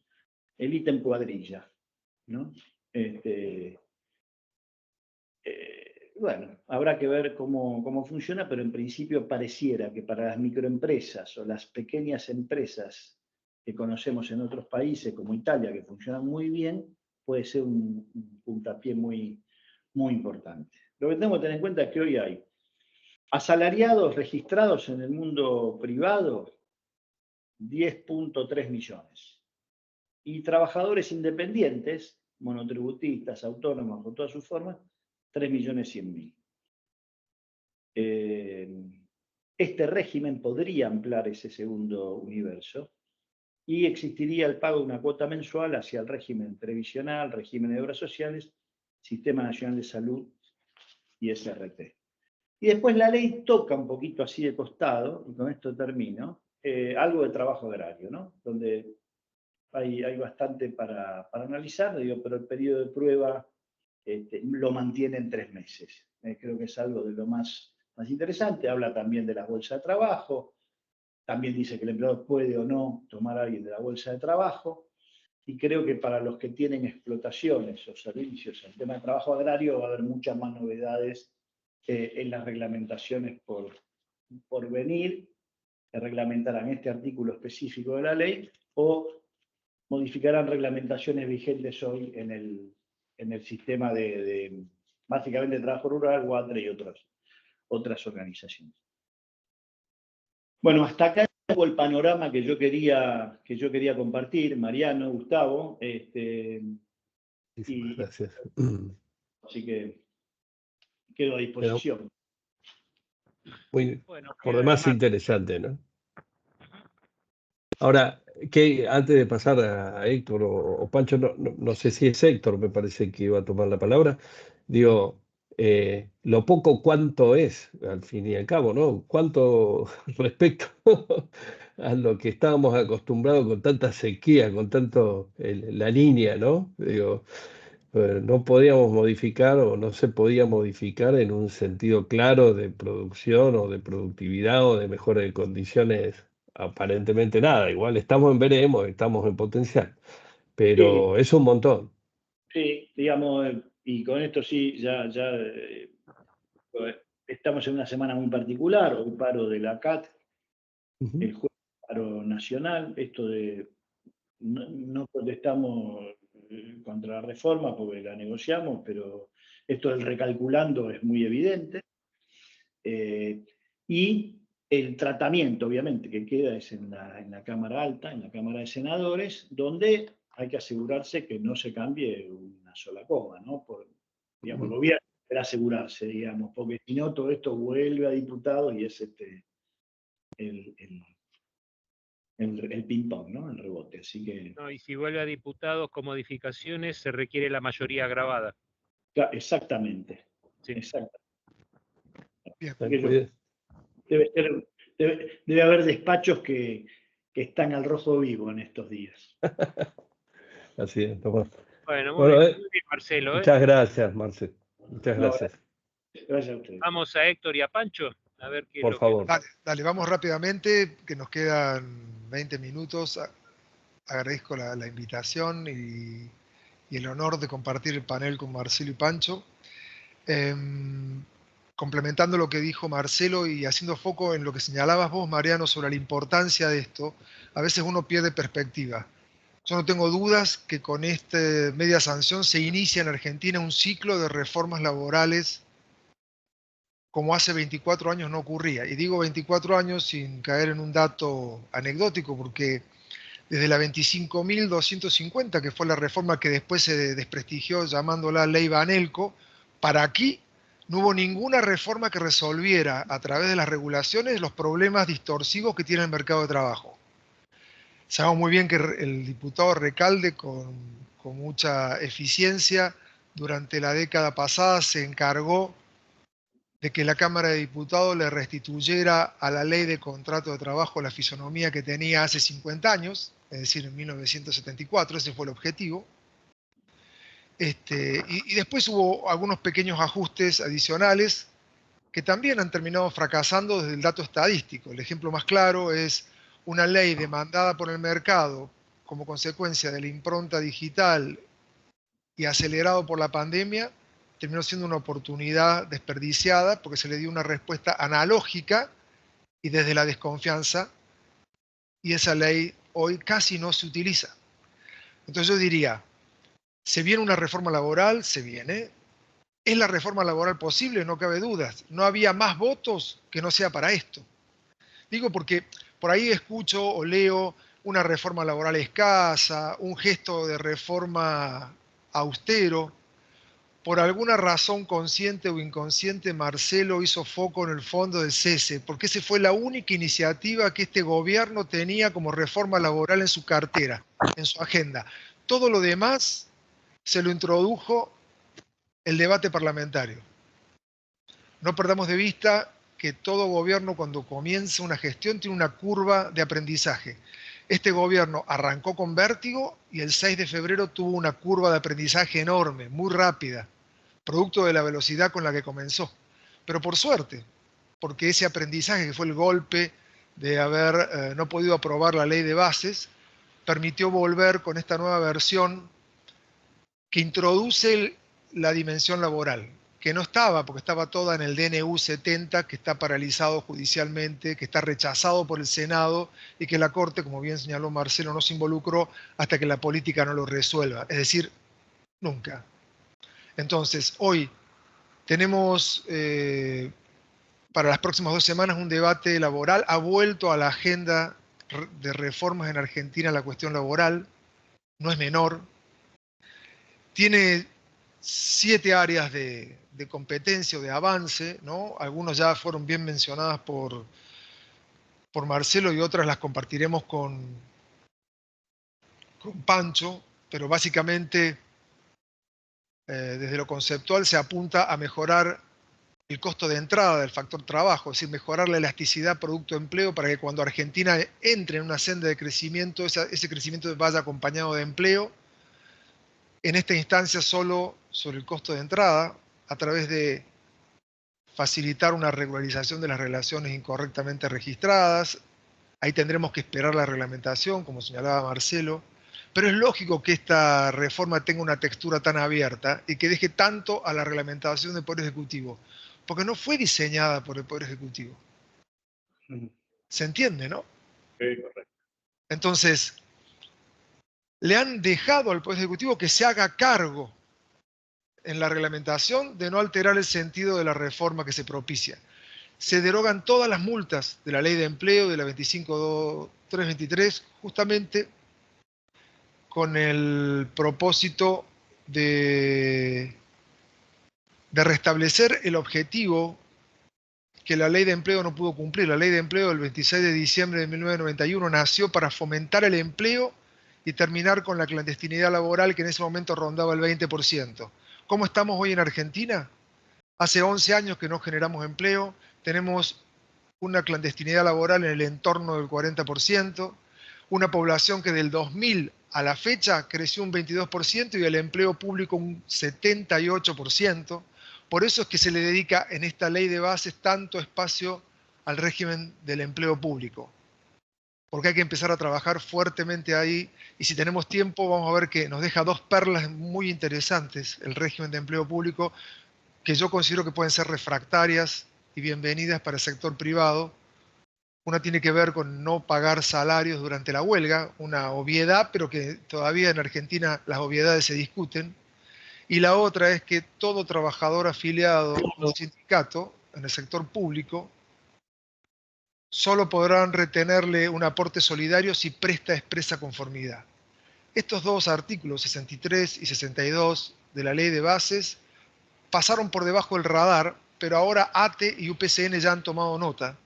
el ítem cuadrilla, ¿no? Bueno, habrá que ver cómo funciona, pero en principio pareciera que para las microempresas o las pequeñas empresas que conocemos en otros países, como Italia, que funcionan muy bien, puede ser un puntapié muy, muy importante. Lo que tenemos que tener en cuenta es que hoy hay asalariados registrados en el mundo privado, 10.3 millones. Y trabajadores independientes, monotributistas, autónomos o todas sus formas, 3.100.000. Este régimen podría ampliar ese segundo universo y existiría el pago de una cuota mensual hacia el régimen previsional, régimen de obras sociales, Sistema Nacional de Salud y SRT. Y después la ley toca un poquito así de costado, y con esto termino, algo de trabajo agrario, ¿no? Donde hay bastante para analizar, digo, pero el periodo de prueba lo mantiene en 3 meses. Creo que es algo de lo más interesante. Habla también de la bolsa de trabajo, también dice que el empleador puede o no tomar a alguien de la bolsa de trabajo, y creo que para los que tienen explotaciones o servicios en tema de trabajo agrario va a haber muchas más novedades en las reglamentaciones por venir, que reglamentarán este artículo específico de la ley o modificarán reglamentaciones vigentes hoy en el sistema de básicamente trabajo rural, WATRE y otras organizaciones. Bueno, hasta acá tengo el panorama que yo quería compartir, Mariano, Gustavo. Gracias. Así que quedo a disposición. Muy, Bueno, por queda demás más. interesante, ¿no? Ahora, antes de pasar a Héctor o Pancho, no sé si es Héctor, me parece que iba a tomar la palabra, digo, lo poco cuánto es, al fin y al cabo, ¿no? Cuánto respecto a lo que estábamos acostumbrados con tanta sequía, con tanto la línea, ¿no? Digo, no podíamos modificar o no se podía modificar en un sentido claro de producción o de productividad o de mejora de condiciones, aparentemente nada. Igual estamos en veremos, estamos en potencial, Sí, pero es un montón. sí, digamos, y con esto sí, estamos en una semana muy particular, hoy paro de la CAT, Ujú. el jueves paro nacional, esto de no protestamos contra la reforma porque la negociamos, pero esto del recalculando es muy evidente. Y el tratamiento, obviamente, que queda es en la Cámara Alta, en la Cámara de Senadores, donde hay que asegurarse que no se cambie una sola coma, ¿no? Digamos, el gobierno deberá asegurarse, digamos, porque si no, todo esto vuelve a diputados y es el ping-pong, ¿no? El rebote. Así que, No, y si vuelve a diputados con modificaciones, se requiere la mayoría agravada. exactamente. Sí. Exactamente. Bien. Así que debe haber despachos que están al rojo vivo en estos días. Así es, Tomás. Bueno, Bueno, muy bien, Marcelo. muchas gracias, Marce. Muchas No, gracias. gracias a ustedes. Vamos a Héctor y a Pancho a ver qué es Por lo favor. Dale, vamos rápidamente, que nos quedan 20 minutos. Agradezco la invitación y el honor de compartir el panel con Marcelo y Pancho. Complementando lo que dijo Marcelo y haciendo foco en lo que señalabas vos, Mariano, sobre la importancia de esto, a veces uno pierde perspectiva. Yo no tengo dudas que con esta media sanción se inicia en Argentina un ciclo de reformas laborales como hace 24 años no ocurría. Y digo 24 años sin caer en un dato anecdótico, porque desde la 25.250, que fue la reforma que después se desprestigió llamándola Ley Banelco, para aquí no hubo ninguna reforma que resolviera a través de las regulaciones los problemas distorsivos que tiene el mercado de trabajo. Sabemos muy bien que el diputado Recalde, con mucha eficiencia, durante la década pasada se encargó de que la Cámara de Diputados le restituyera a la ley de contrato de trabajo la fisonomía que tenía hace 50 años, es decir, en 1974, ese fue el objetivo. Y después hubo algunos pequeños ajustes adicionales que también han terminado fracasando desde el dato estadístico. El ejemplo más claro es una ley demandada por el mercado como consecuencia de la impronta digital y acelerado por la pandemia, terminó siendo una oportunidad desperdiciada porque se le dio una respuesta analógica y desde la desconfianza, y esa ley hoy casi no se utiliza. Entonces yo diría, ¿se viene una reforma laboral? Se viene. ¿Es la reforma laboral posible? No cabe dudas. No había más votos que no sea para esto. Digo porque por ahí escucho o leo una reforma laboral escasa, un gesto de reforma austero. Por alguna razón consciente o inconsciente, Marcelo hizo foco en el fondo del cese, porque esa fue la única iniciativa que este gobierno tenía como reforma laboral en su cartera, en su agenda. Todo lo demás se lo introdujo el debate parlamentario. No perdamos de vista que todo gobierno cuando comienza una gestión tiene una curva de aprendizaje. Este gobierno arrancó con vértigo y el 6 de febrero tuvo una curva de aprendizaje enorme, muy rápida, producto de la velocidad con la que comenzó. Pero por suerte, porque ese aprendizaje, que fue el golpe de haber no podido aprobar la ley de bases, permitió volver con esta nueva versión que introduce la dimensión laboral, que no estaba, porque estaba toda en el DNU 70, que está paralizado judicialmente, que está rechazado por el Senado y que la Corte, como bien señaló Marcelo, no se involucró hasta que la política no lo resuelva, es decir, nunca. Entonces, hoy tenemos para las próximas 2 semanas un debate laboral, ha vuelto a la agenda de reformas en Argentina la cuestión laboral, no es menor, tiene 7 áreas de competencia o de avance, ¿no? Algunos ya fueron bien mencionadas por Marcelo y otras las compartiremos con Pancho, pero básicamente desde lo conceptual se apunta a mejorar el costo de entrada del factor trabajo, es decir, mejorar la elasticidad producto-empleo para que cuando Argentina entre en una senda de crecimiento, ese crecimiento vaya acompañado de empleo. En esta instancia solo sobre el costo de entrada, a través de facilitar una regularización de las relaciones incorrectamente registradas. Ahí tendremos que esperar la reglamentación, como señalaba Marcelo. Pero es lógico que esta reforma tenga una textura tan abierta y que deje tanto a la reglamentación del Poder Ejecutivo, porque no fue diseñada por el Poder Ejecutivo. ¿Se entiende, no? Sí, correcto. Entonces, le han dejado al Poder Ejecutivo que se haga cargo en la reglamentación de no alterar el sentido de la reforma que se propicia. Se derogan todas las multas de la Ley de Empleo, de la 25.323, justamente con el propósito de restablecer el objetivo que la Ley de Empleo no pudo cumplir. La Ley de Empleo del 26 de diciembre de 1991 nació para fomentar el empleo y terminar con la clandestinidad laboral que en ese momento rondaba el 20%. ¿Cómo estamos hoy en Argentina? Hace 11 años que no generamos empleo, tenemos una clandestinidad laboral en el entorno del 40%, una población que del 2000 a la fecha creció un 22% y el empleo público un 78%. Por eso es que se le dedica en esta ley de bases tanto espacio al régimen del empleo público, porque hay que empezar a trabajar fuertemente ahí, y si tenemos tiempo vamos a ver que nos deja 2 perlas muy interesantes el régimen de empleo público, que yo considero que pueden ser refractarias y bienvenidas para el sector privado. Una tiene que ver con no pagar salarios durante la huelga, una obviedad, pero que todavía en Argentina las obviedades se discuten. Y la otra es que todo trabajador afiliado a un sindicato en el sector público solo podrán retenerle un aporte solidario si presta expresa conformidad. Estos 2 artículos, 63 y 62 de la Ley de Bases, pasaron por debajo del radar, pero ahora ATE y UPCN ya han tomado nota.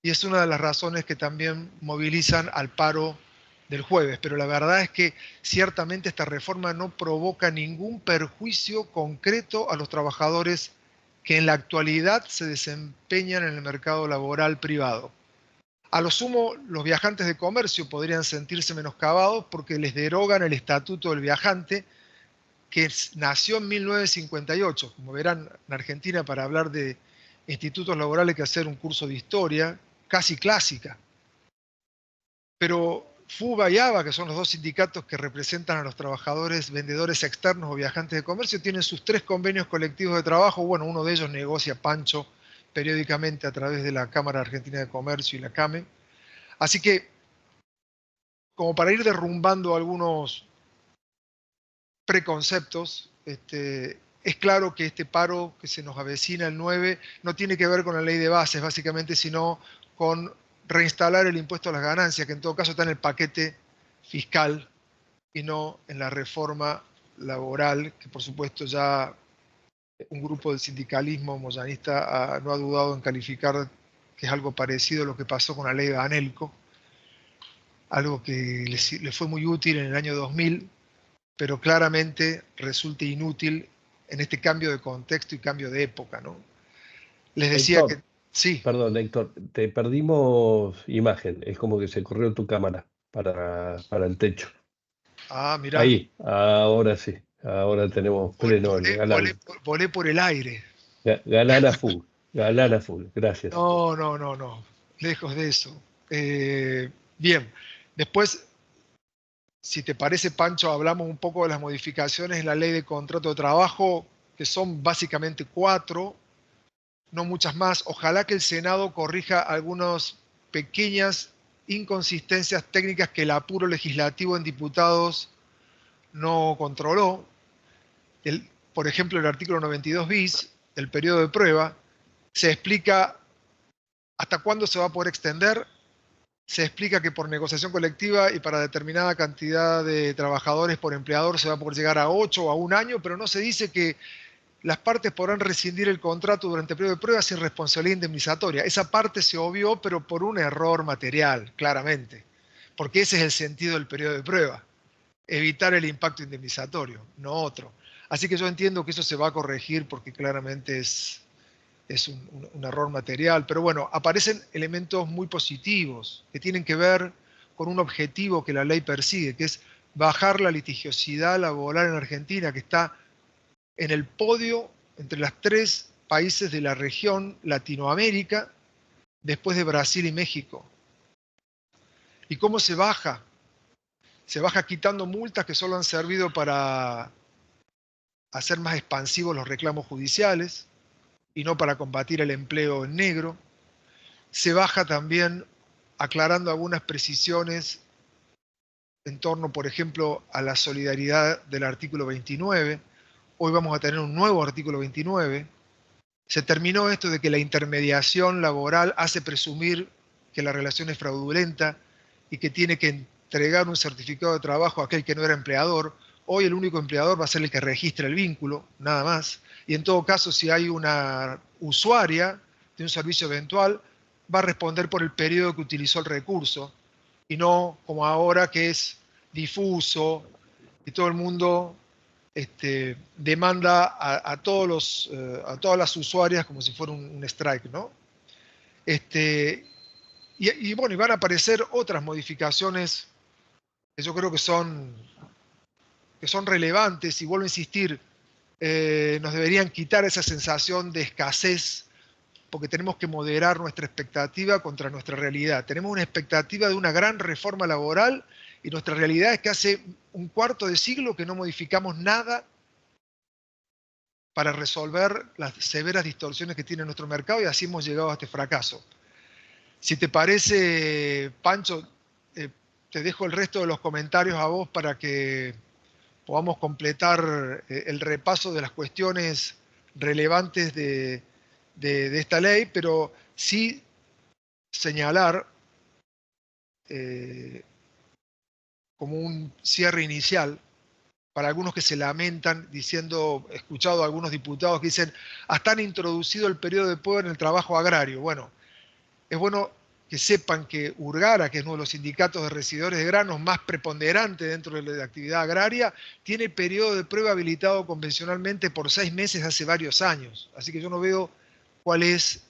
Y es una de las razones que también movilizan al paro del jueves. Pero la verdad es que ciertamente esta reforma no provoca ningún perjuicio concreto a los trabajadores que en la actualidad se desempeñan en el mercado laboral privado. A lo sumo, los viajantes de comercio podrían sentirse menoscabados porque les derogan el estatuto del viajante, que nació en 1958. Como verán, en Argentina, para hablar de institutos laborales hay que hacer un curso de historia, casi clásica. Pero FUBA y ABA, que son los 2 sindicatos que representan a los trabajadores, vendedores externos o viajantes de comercio, tienen sus 3 convenios colectivos de trabajo. Bueno, uno de ellos negocia Pancho periódicamente a través de la Cámara Argentina de Comercio y la CAME. Así que, como para ir derrumbando algunos preconceptos, es claro que este paro que se nos avecina el 9 no tiene que ver con la ley de bases, básicamente, sino con reinstalar el impuesto a las ganancias, que en todo caso está en el paquete fiscal y no en la reforma laboral, que por supuesto ya un grupo del sindicalismo moyanista no ha dudado en calificar que es algo parecido a lo que pasó con la ley de ANELCO, algo que le fue muy útil en el año 2000, pero claramente resulta inútil en este cambio de contexto y cambio de época, ¿no? Les decía Doctor, Sí. Perdón, Héctor, te perdimos imagen. Es como que se corrió tu cámara para el techo. Ah, mirá. Ahí, ahora sí. Ahora tenemos pleno el galán. Volé por el aire. Galán a full. Galán a full. Gracias. No, no, no, no. Lejos de eso. Bien. Después, si te parece, Pancho, hablamos un poco de las modificaciones en la ley de contrato de trabajo, que son básicamente 4, no muchas más. Ojalá que el Senado corrija algunas pequeñas inconsistencias técnicas que el apuro legislativo en diputados no controló. Por ejemplo, el artículo 92 bis, el periodo de prueba, se explica hasta cuándo se va a poder extender. Se explica que por negociación colectiva y para determinada cantidad de trabajadores por empleador se va a poder llegar a 8 o a 1 año, pero no se dice que las partes podrán rescindir el contrato durante el periodo de prueba sin responsabilidad indemnizatoria. Esa parte se obvió, pero por un error material, claramente, porque ese es el sentido del periodo de prueba, evitar el impacto indemnizatorio, no otro. Así que yo entiendo que eso se va a corregir porque claramente es un error material, pero bueno, aparecen elementos muy positivos que tienen que ver con un objetivo que la ley persigue, que es bajar la litigiosidad laboral en Argentina, que está en el podio entre las 3 países de la región Latinoamérica, después de Brasil y México. ¿Y cómo se baja? Se baja quitando multas que solo han servido para hacer más expansivos los reclamos judiciales y no para combatir el empleo en negro. Se baja también aclarando algunas precisiones en torno, por ejemplo, a la solidaridad del artículo 29. Hoy vamos a tener un nuevo artículo 29. Se terminó esto de que la intermediación laboral hace presumir que la relación es fraudulenta y que tiene que entregar un certificado de trabajo a aquel que no era empleador. Hoy el único empleador va a ser el que registra el vínculo, nada más. Y en todo caso, si hay una usuaria de un servicio eventual, va a responder por el periodo que utilizó el recurso y no como ahora que es difuso y todo el mundo demanda a todas las usuarias como si fuera un strike, ¿no? Y bueno, y van a aparecer otras modificaciones que yo creo que son relevantes, y vuelvo a insistir, nos deberían quitar esa sensación de escasez, porque tenemos que moderar nuestra expectativa contra nuestra realidad. Tenemos una expectativa de una gran reforma laboral y nuestra realidad es que hace un cuarto de siglo que no modificamos nada para resolver las severas distorsiones que tiene nuestro mercado, y así hemos llegado a este fracaso. Si te parece, Pancho, te dejo el resto de los comentarios a vos para que podamos completar el repaso de las cuestiones relevantes de esta ley, pero sí señalar como un cierre inicial para algunos que se lamentan diciendo, he escuchado a algunos diputados que dicen, hasta han introducido el periodo de prueba en el trabajo agrario. Bueno, es bueno que sepan que Urgara, que es uno de los sindicatos de residores de granos más preponderante dentro de la actividad agraria, tiene periodo de prueba habilitado convencionalmente por 6 meses hace varios años. Así que yo no veo cuál es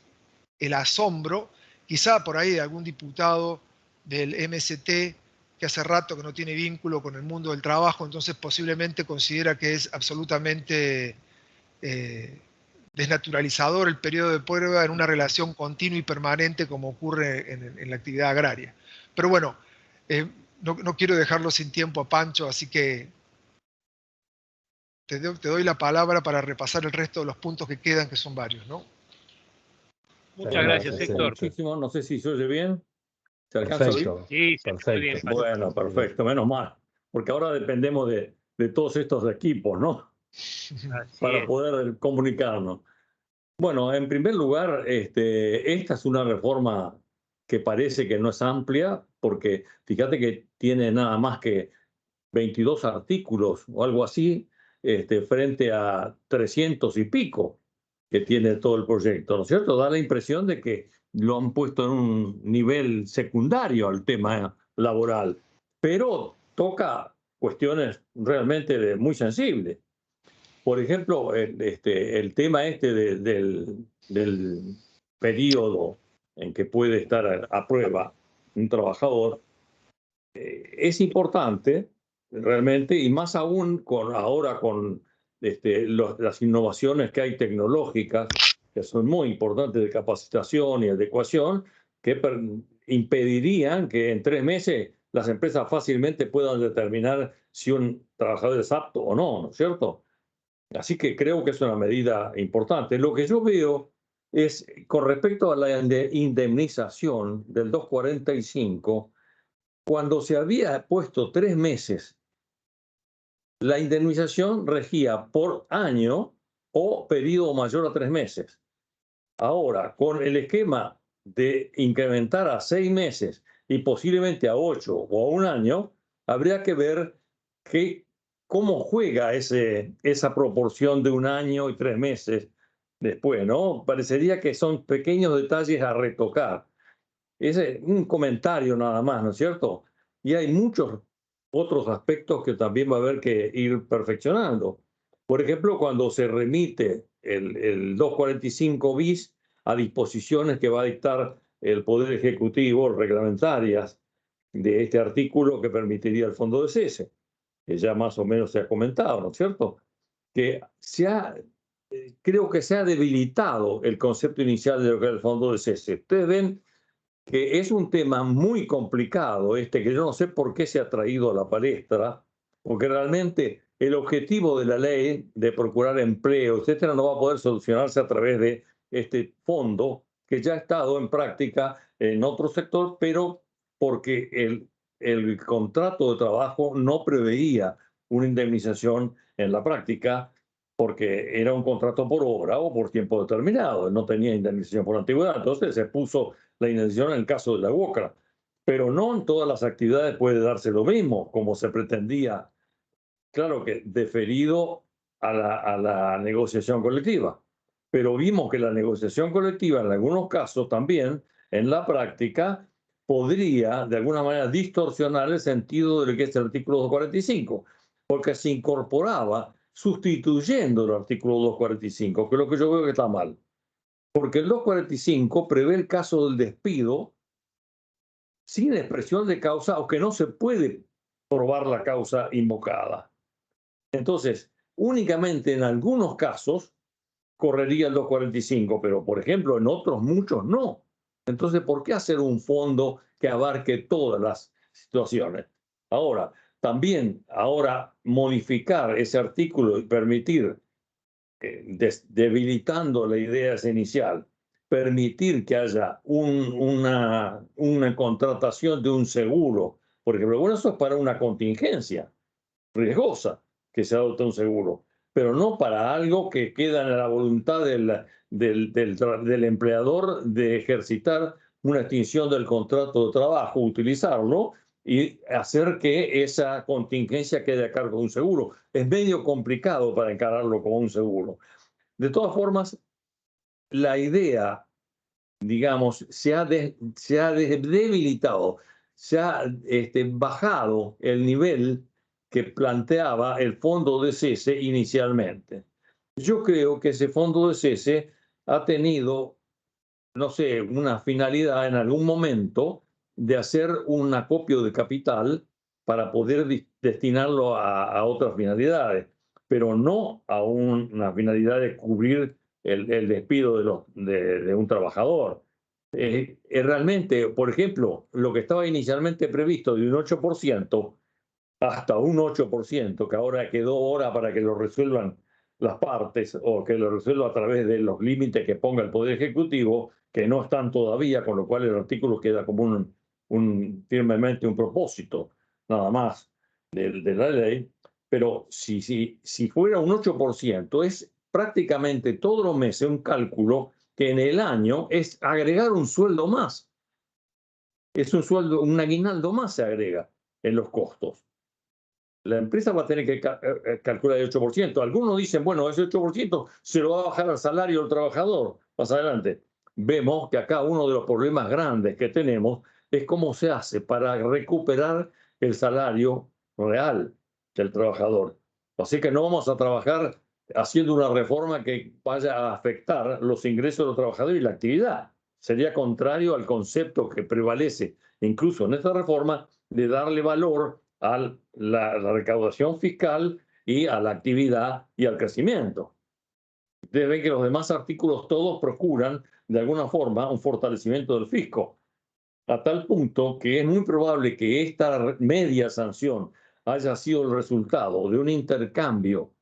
el asombro, quizá por ahí de algún diputado del MST que hace rato que no tiene vínculo con el mundo del trabajo, entonces posiblemente considera que es absolutamente desnaturalizador el periodo de prueba en una relación continua y permanente como ocurre en la actividad agraria. Pero bueno, no quiero dejarlo sin tiempo a Pancho, así que te doy la palabra para repasar el resto de los puntos que quedan, que son varios, ¿no? Muchas gracias, Héctor. Muchísimo, no sé si se oye bien. ¿Se alcanza a oír? Perfecto. Sí, se escucha bien. Perfecto. Bueno, perfecto, menos mal. Porque ahora dependemos de todos estos equipos, ¿no? Así Para es. poder comunicarnos. Bueno, en primer lugar, esta es una reforma que parece que no es amplia, porque fíjate que tiene nada más que 22 artículos o algo así, frente a 300 y pico que tiene todo el proyecto, ¿no es cierto? Da la impresión de que lo han puesto en un nivel secundario al tema laboral, pero toca cuestiones realmente muy sensibles. Por ejemplo, el tema del periodo en que puede estar a prueba un trabajador, es importante realmente, y más aún ahora con las innovaciones que hay tecnológicas, que son muy importantes de capacitación y adecuación, que impedirían que en 3 meses las empresas fácilmente puedan determinar si un trabajador es apto o no, ¿no es cierto? Así que creo que es una medida importante. Lo que yo veo es, con respecto a la indemnización del 245, cuando se había puesto 3 meses, la indemnización regía por año o periodo mayor a 3 meses. Ahora, con el esquema de incrementar a 6 meses y posiblemente a 8 o a 1 año, habría que ver cómo juega esa proporción de 1 año y 3 meses después, ¿no? Parecería que son pequeños detalles a retocar. Es un comentario nada más, ¿no es cierto? Y hay muchos otros aspectos que también va a haber que ir perfeccionando. Por ejemplo, cuando se remite el 245 bis a disposiciones que va a dictar el Poder Ejecutivo reglamentarias de este artículo que permitiría el fondo de cese, que ya más o menos se ha comentado, ¿no es cierto? Que creo que se ha debilitado el concepto inicial de lo que es el fondo de cese. Ustedes ven que es un tema muy complicado que yo no sé por qué se ha traído a la palestra, porque realmente el objetivo de la ley de procurar empleo, etcétera, no va a poder solucionarse a través de este fondo que ya ha estado en práctica en otro sector, pero porque el contrato de trabajo no preveía una indemnización en la práctica, porque era un contrato por obra o por tiempo determinado, no tenía indemnización por antigüedad. Entonces se puso la indemnización en el caso de la UOCRA, pero no en todas las actividades puede darse lo mismo, como se pretendía, claro que deferido a la negociación colectiva. Pero vimos que la negociación colectiva en algunos casos también, en la práctica, podría de alguna manera distorsionar el sentido de lo que es el artículo 245, porque se incorporaba sustituyendo el artículo 245, que es lo que yo veo que está mal. Porque el 245 prevé el caso del despido sin expresión de causa o que no se puede probar la causa invocada. Entonces, únicamente en algunos casos correría el 245, pero por ejemplo en otros muchos no. Entonces, ¿por qué hacer un fondo que abarque todas las situaciones? Ahora, también modificar ese artículo y permitir, debilitando la idea inicial, permitir que haya una contratación de un seguro, porque bueno, eso es para una contingencia riesgosa que se adopta un seguro, pero no para algo que queda en la voluntad del empleador de ejercitar una extinción del contrato de trabajo, utilizarlo y hacer que esa contingencia quede a cargo de un seguro. Es medio complicado para encararlo como un seguro. De todas formas, la idea, digamos, se ha debilitado, se ha bajado el nivel que planteaba el fondo de cese inicialmente. Yo creo que ese fondo de cese ha tenido, no sé, una finalidad en algún momento de hacer un acopio de capital para poder destinarlo a otras finalidades, pero no a una finalidad de cubrir el despido de un trabajador. Realmente, por ejemplo, lo que estaba inicialmente previsto de un 8%, hasta un 8%, que ahora quedó hora para que lo resuelvan las partes o que lo resuelva a través de los límites que ponga el Poder Ejecutivo, que no están todavía, con lo cual el artículo queda como firmemente un propósito, nada más, de la ley. Pero si fuera un 8%, es prácticamente todos los meses un cálculo que en el año es agregar un sueldo más. Es un sueldo, un aguinaldo más se agrega en los costos. La empresa va a tener que calcular el 8%. Algunos dicen, bueno, ese 8% se lo va a bajar al salario del trabajador. Más adelante, vemos que acá uno de los problemas grandes que tenemos es cómo se hace para recuperar el salario real del trabajador. Así que no vamos a trabajar haciendo una reforma que vaya a afectar los ingresos de los trabajadores y la actividad. Sería contrario al concepto que prevalece, incluso en esta reforma, de darle valor a la recaudación fiscal y a la actividad y al crecimiento. Ustedes ven que los demás artículos todos procuran, de alguna forma, un fortalecimiento del fisco, a tal punto que es muy probable que esta media sanción haya sido el resultado de un intercambio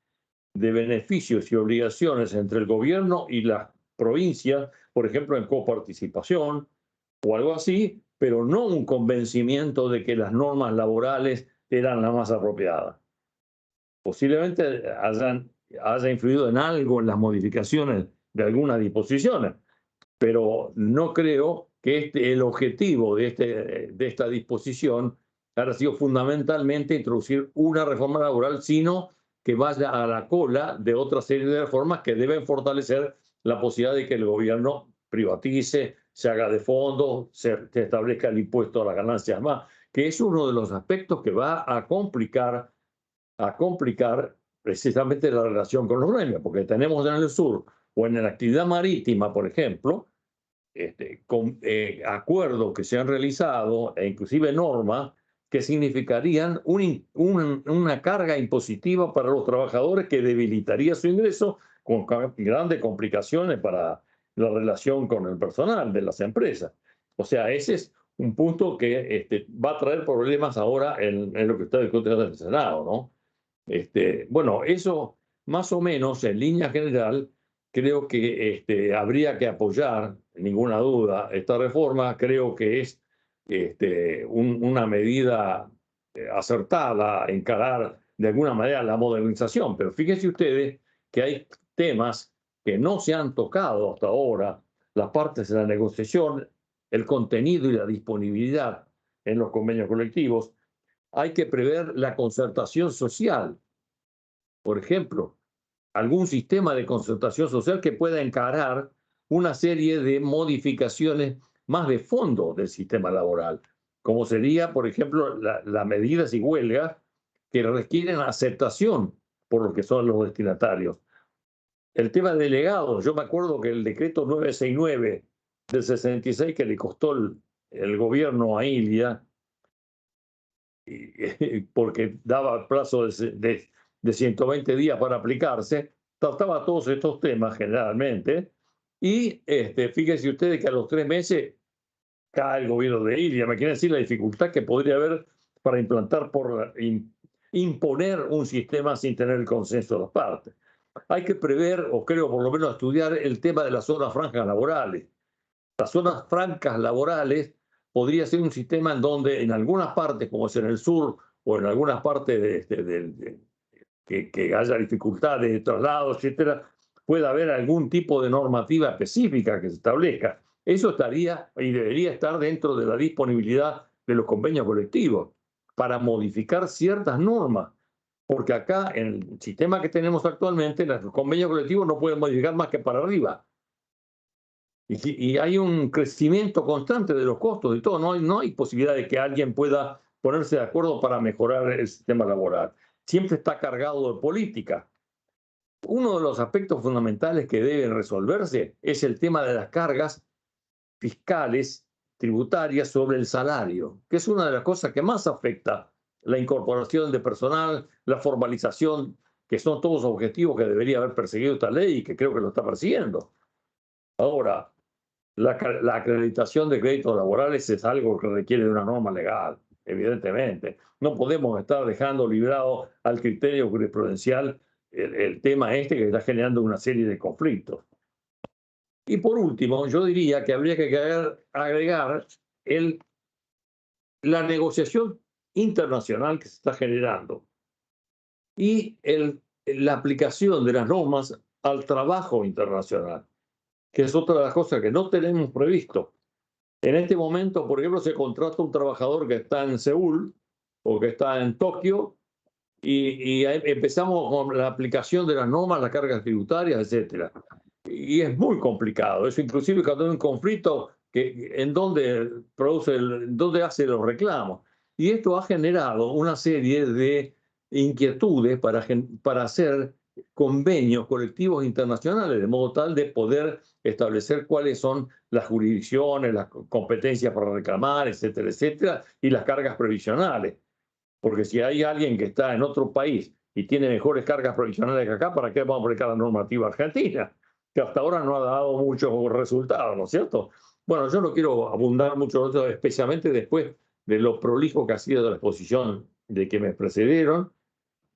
de beneficios y obligaciones entre el gobierno y las provincias, por ejemplo, en coparticipación o algo así, pero no un convencimiento de que las normas laborales eran las más apropiadas. Posiblemente haya influido en algo en las modificaciones de algunas disposiciones, pero no creo que el objetivo de esta disposición haya sido fundamentalmente introducir una reforma laboral, sino que vaya a la cola de otra serie de reformas que deben fortalecer la posibilidad de que el gobierno privatice, se haga de fondo, se establezca el impuesto a las ganancias más, que es uno de los aspectos que va a complicar precisamente la relación con los gremios, porque tenemos en el sur o en la actividad marítima, por ejemplo, con acuerdos que se han realizado e inclusive normas que significarían una carga impositiva para los trabajadores que debilitaría su ingreso con grandes complicaciones para la relación con el personal de las empresas. O sea, ese es un punto que va a traer problemas ahora en lo que está discutiendo en el Senado, ¿no? Bueno, eso más o menos en línea general creo que habría que apoyar, ninguna duda, esta reforma. Creo que es una medida acertada, encarar de alguna manera la modernización. Pero fíjense ustedes que hay temas que no se han tocado hasta ahora, las partes de la negociación, el contenido y la disponibilidad en los convenios colectivos. Hay que prever la concertación social. Por ejemplo, algún sistema de concertación social que pueda encarar una serie de modificaciones más de fondo del sistema laboral, como sería, por ejemplo, las medidas y huelgas que requieren aceptación por lo que son los destinatarios. El tema de delegados, yo me acuerdo que el decreto 969 del 66 que le costó el gobierno a Ilia, porque daba plazo de 120 días para aplicarse, trataba todos estos temas generalmente, y fíjense ustedes que a los 3 meses cae el gobierno de Ilia. Me quiere decir la dificultad que podría haber para imponer un sistema sin tener el consenso de las partes. Hay que prever, o creo por lo menos estudiar, el tema de las zonas francas laborales. Las zonas francas laborales podría ser un sistema en donde en algunas partes, como es en el sur, o en algunas partes que haya dificultades de traslado, etcétera, pueda haber algún tipo de normativa específica que se establezca. Eso estaría y debería estar dentro de la disponibilidad de los convenios colectivos para modificar ciertas normas, porque acá en el sistema que tenemos actualmente, los convenios colectivos no pueden modificar más que para arriba. Y hay un crecimiento constante de los costos y todo. No hay posibilidad de que alguien pueda ponerse de acuerdo para mejorar el sistema laboral. Siempre está cargado de política. Uno de los aspectos fundamentales que deben resolverse es el tema de las cargas fiscales, tributarias sobre el salario, que es una de las cosas que más afecta la incorporación de personal, la formalización, que son todos objetivos que debería haber perseguido esta ley y que creo que lo está persiguiendo. Ahora, la acreditación de créditos laborales es algo que requiere de una norma legal, evidentemente. No podemos estar dejando librado al criterio jurisprudencial el tema que está generando una serie de conflictos. Y por último, yo diría que habría que agregar la negociación internacional que se está generando y la aplicación de las normas al trabajo internacional, que es otra de las cosas que no tenemos previsto. En este momento, por ejemplo, se contrata un trabajador que está en Seúl o que está en Tokio y empezamos con la aplicación de las normas, las cargas tributarias, etc. Y es muy complicado. Eso inclusive cuando hay un conflicto en donde hace los reclamos. Y esto ha generado una serie de inquietudes para hacer convenios colectivos internacionales, de modo tal de poder establecer cuáles son las jurisdicciones, las competencias para reclamar, etcétera, etcétera, y las cargas previsionales. Porque si hay alguien que está en otro país y tiene mejores cargas provisionales que acá, ¿para qué vamos a aplicar la normativa argentina? Que hasta ahora no ha dado muchos resultados, ¿no es cierto? Bueno, yo no quiero abundar mucho en esto, especialmente después de lo prolijo que ha sido la exposición de que me precedieron,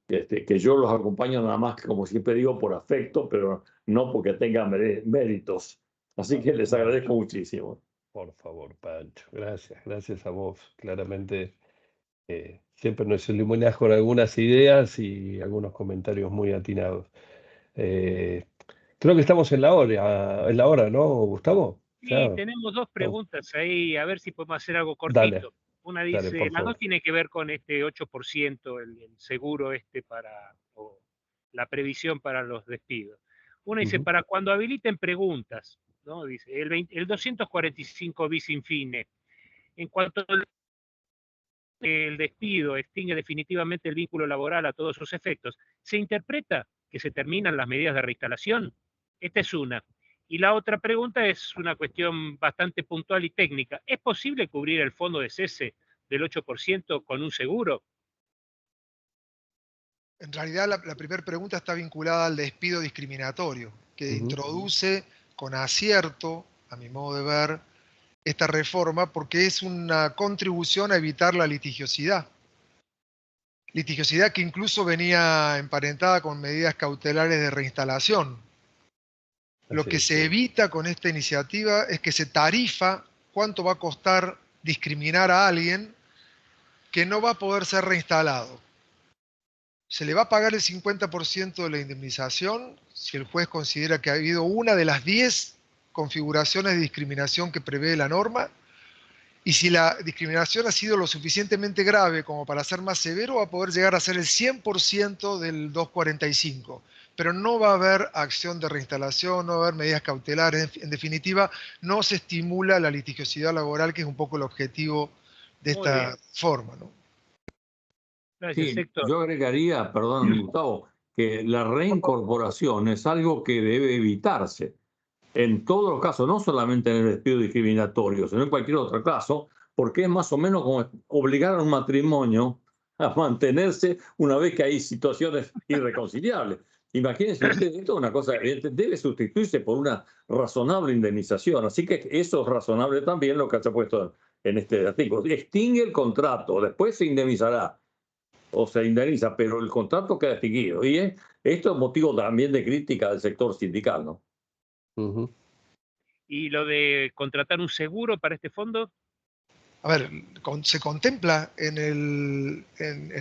que yo los acompaño nada más, como siempre digo, por afecto, pero no porque tengan méritos. Así que les agradezco muchísimo. Por favor, Pancho. Gracias a vos. Claramente siempre nos iluminás con algunas ideas y algunos comentarios muy atinados. Creo que estamos en la hora, ¿no, Gustavo? Sí, Ya, tenemos dos preguntas ahí, a ver si podemos hacer algo dale, cortito. Una dale, dice, por las dos favor. tiene que ver con este 8%, el seguro o la previsión para los despidos. Una dice, Ujú. para cuando habiliten preguntas, ¿no? Dice, el 245 bis infine, en cuanto el despido extingue definitivamente el vínculo laboral a todos sus efectos, ¿se interpreta que se terminan las medidas de reinstalación? Esta es una. Y la otra pregunta es una cuestión bastante puntual y técnica. ¿Es posible cubrir el fondo de cese del 8% con un seguro? En realidad, la primera pregunta está vinculada al despido discriminatorio, que Ujú. introduce con acierto, a mi modo de ver, esta reforma porque es una contribución a evitar la litigiosidad. Litigiosidad que incluso venía emparentada con medidas cautelares de reinstalación. Lo Así que es. se evita con esta iniciativa es que se tarifa cuánto va a costar discriminar a alguien que no va a poder ser reinstalado. Se le va a pagar el 50% de la indemnización si el juez considera que ha habido una de las 10 configuraciones de discriminación que prevé la norma, y si la discriminación ha sido lo suficientemente grave como para ser más severo, va a poder llegar a ser el 100% del 245. Pero no va a haber acción de reinstalación, no va a haber medidas cautelares. En definitiva, no se estimula la litigiosidad laboral, que es un poco el objetivo de Muy bien. esta forma, ¿no? Gracias, Sí, Héctor. yo agregaría, perdón, Gustavo, que la reincorporación es algo que debe evitarse en todos los casos, no solamente en el despido discriminatorio, sino en cualquier otro caso, porque es más o menos como obligar a un matrimonio a mantenerse una vez que hay situaciones irreconciliables. Imagínense ustedes, esto es una cosa evidente, debe sustituirse por una razonable indemnización, así que eso es razonable también lo que se ha puesto en este artículo. Extingue el contrato, después se indemnizará o se indemniza, pero el contrato queda extinguido. Y esto es motivo también de crítica del sector sindical, ¿no? Ujú. ¿Y lo de contratar un seguro para este fondo? A ver, se contempla en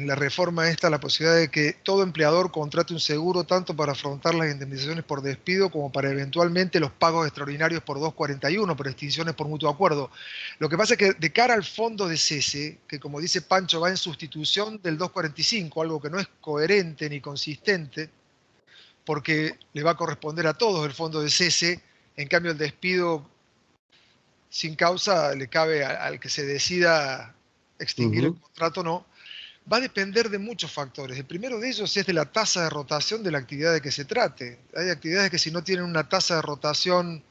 la reforma esta la posibilidad de que todo empleador contrate un seguro tanto para afrontar las indemnizaciones por despido como para eventualmente los pagos extraordinarios por 241, por extinciones por mutuo acuerdo. Lo que pasa es que de cara al fondo de cese, que como dice Pancho va en sustitución del 245, algo que no es coherente ni consistente, porque le va a corresponder a todos el fondo de cese, en cambio el despido sin causa le cabe al que se decida extinguir el Ujú. contrato o no, va a depender de muchos factores. El primero de ellos es de la tasa de rotación de la actividad de que se trate. Hay actividades que si no tienen una tasa de rotación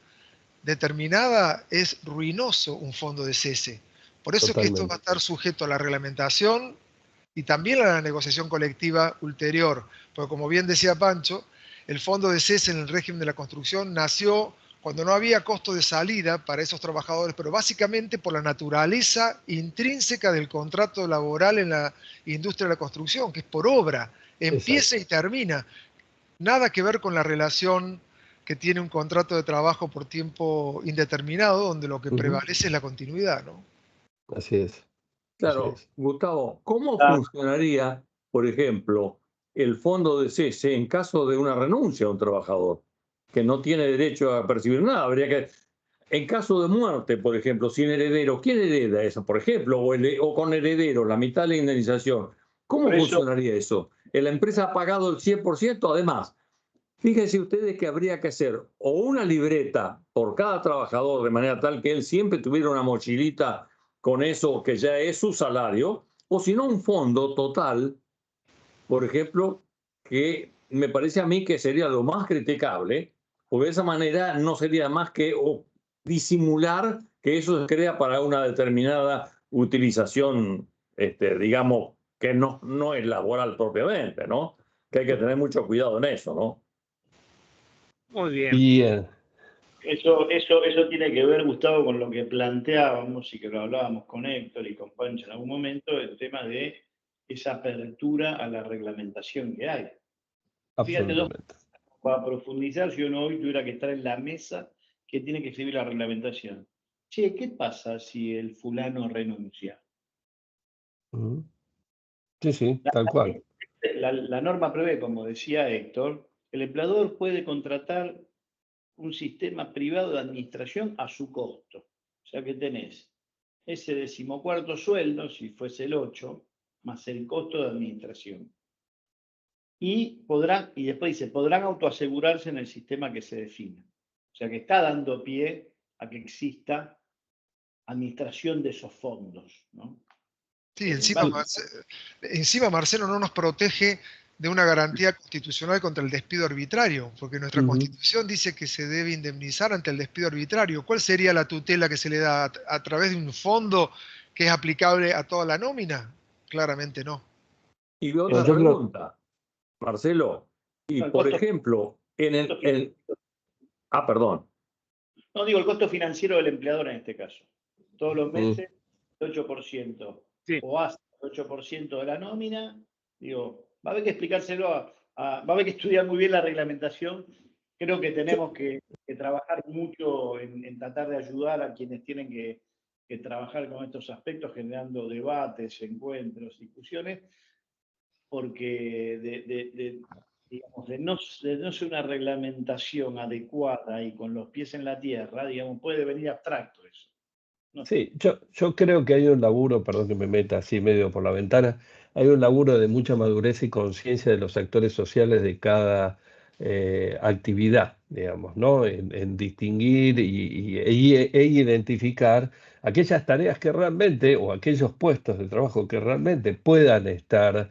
determinada es ruinoso un fondo de cese. Por eso es que esto va a Totalmente. estar sujeto a la reglamentación y también a la negociación colectiva ulterior. Porque como bien decía Pancho, el fondo de cese en el régimen de la construcción nació cuando no había costo de salida para esos trabajadores, pero básicamente por la naturaleza intrínseca del contrato laboral en la industria de la construcción, que es por obra, empieza Exacto. y termina. Nada que ver con la relación que tiene un contrato de trabajo por tiempo indeterminado, donde lo que Ujú. prevalece es la continuidad, ¿no? Así es. Así Claro, es. Gustavo, ¿cómo Ah, funcionaría, por ejemplo, el fondo de cese en caso de una renuncia a un trabajador que no tiene derecho a percibir nada? Habría que, en caso de muerte, por ejemplo, sin heredero, ¿quién hereda eso, por ejemplo? O con heredero, la mitad de la indemnización. ¿Cómo por eso, funcionaría eso? ¿La empresa ha pagado el 100%? Además, fíjense ustedes que habría que hacer o una libreta por cada trabajador, de manera tal que él siempre tuviera una mochilita con eso que ya es su salario, o si no un fondo total, por ejemplo, que me parece a mí que sería lo más criticable, porque de esa manera no sería más que disimular que eso se crea para una determinada utilización, digamos, que no es laboral propiamente, ¿no? Que hay que tener mucho cuidado en eso, ¿no? Muy bien. Bien. Eso tiene que ver, Gustavo, con lo que planteábamos y que lo hablábamos con Héctor y con Pancho en algún momento, el tema de esa apertura a la reglamentación que hay. Fíjate, Absolutamente. para profundizar, si uno hoy tuviera que estar en la mesa que tiene que escribir la reglamentación. Che, ¿qué pasa si el fulano renuncia? Ujú. Sí, sí, tal cual. La norma prevé, como decía Héctor, el empleador puede contratar un sistema privado de administración a su costo. O sea que tenés ese 14º sueldo, si fuese el 8, más el costo de administración. Y después dice, podrán autoasegurarse en el sistema que se defina. O sea que está dando pie a que exista administración de esos fondos, ¿no? Sí, encima Marcelo no nos protege de una garantía constitucional contra el despido arbitrario, porque nuestra Constitución dice que se debe indemnizar ante el despido arbitrario. ¿Cuál sería la tutela que se le da a través de un fondo que es aplicable a toda la nómina? Claramente no. Y otra Yo creo, pregunta, Marcelo, y El por costo, ejemplo, perdón. no digo el costo financiero del empleador en este caso. Todos los mm, meses, el 8%, Sí. o hasta el 8% de la nómina, digo, va a haber que explicárselo va a haber que estudiar muy bien la reglamentación. Creo que tenemos que trabajar mucho en tratar de ayudar a quienes tienen que trabajar con estos aspectos, generando debates, encuentros, discusiones, porque digamos, de no ser una reglamentación adecuada y con los pies en la tierra, digamos, puede venir abstracto eso. No sé. sí, yo creo que hay un laburo, perdón que me meta así medio por la ventana, hay un laburo de mucha madurez y conciencia de los actores sociales de cada actividad, digamos, ¿no? En distinguir e identificar aquellas tareas que realmente, o aquellos puestos de trabajo que realmente puedan estar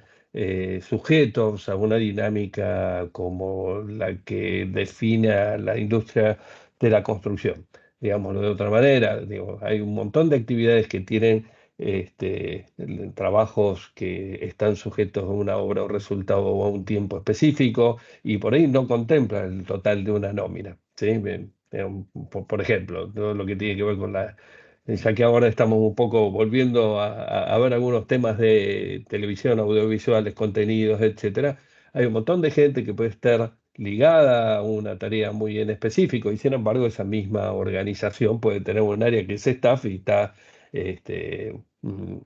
sujetos a una dinámica como la que define la industria de la construcción. Digámoslo de otra manera, digo, hay un montón de actividades que tienen trabajos que están sujetos a una obra o resultado o a un tiempo específico y por ahí no contemplan el total de una nómina, ¿sí? Por ejemplo, todo lo que tiene que ver con ya que ahora estamos un poco volviendo a ver algunos temas de televisión, audiovisuales, contenidos, etcétera, hay un montón de gente que puede estar ligada a una tarea muy en específico y sin embargo esa misma organización puede tener un área que es staff y está,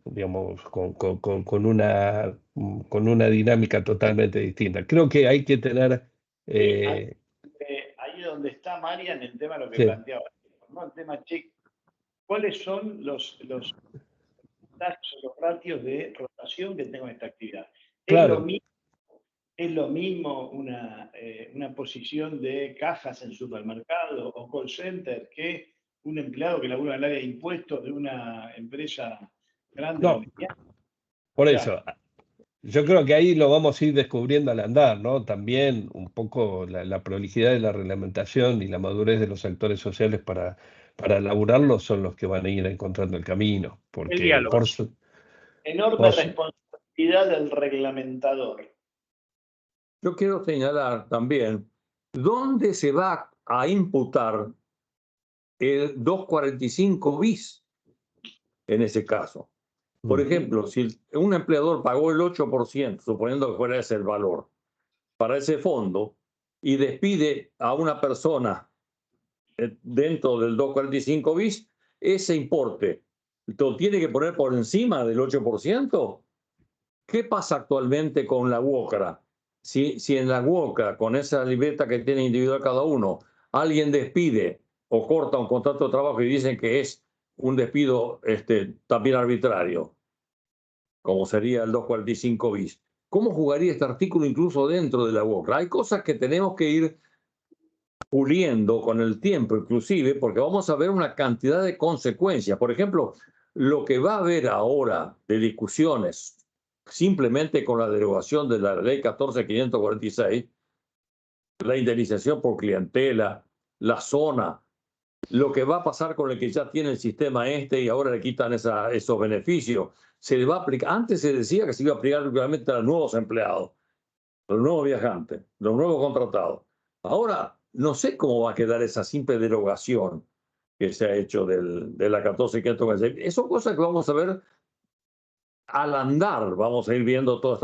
digamos, con una dinámica totalmente distinta. Creo que hay que tener... Ahí es donde está Marian, el tema de lo que Sí, planteaba, ¿no? El tema, che, ¿cuáles son los ratios de rotación que tengo en esta actividad? claro. ¿Es lo mismo una posición de cajas en supermercado o call center que un empleado que labura en el área de impuestos de una empresa grande o No, mediana? por O sea, eso. Yo creo que ahí lo vamos a ir descubriendo al andar, ¿no? También un poco la prolijidad de la reglamentación y la madurez de los actores sociales para elaborarlo son los que van a ir encontrando el camino, El porque diálogo. enorme responsabilidad del reglamentador. Yo quiero señalar también dónde se va a imputar el 245 bis en ese caso. Por ejemplo, si un empleador pagó el 8%, suponiendo que fuera ese el valor, para ese fondo, y despide a una persona dentro del 245 bis, ese importe lo tiene que poner por encima del 8%. ¿Qué pasa actualmente con la UOCRA? Si en la UOCRA, con esa libreta que tiene individual cada uno, alguien despide o corta un contrato de trabajo y dicen que es un despido también arbitrario, como sería el 245 bis, ¿cómo jugaría este artículo incluso dentro de la UOCRA? Hay cosas que tenemos que ir puliendo con el tiempo, inclusive, porque vamos a ver una cantidad de consecuencias. Por ejemplo, lo que va a haber ahora de discusiones simplemente con la derogación de la ley 14.546 la indemnización por clientela, la zona, lo que va a pasar con el que ya tiene el sistema y ahora le quitan esos beneficios. Se le va a aplicar. Antes se decía que se iba a aplicar únicamente a los nuevos empleados, los nuevos viajantes, los nuevos contratados. Ahora no sé cómo va a quedar esa simple derogación que se ha hecho de la 14.546. Esas son cosas que vamos a ver al andar. Vamos a ir viendo todas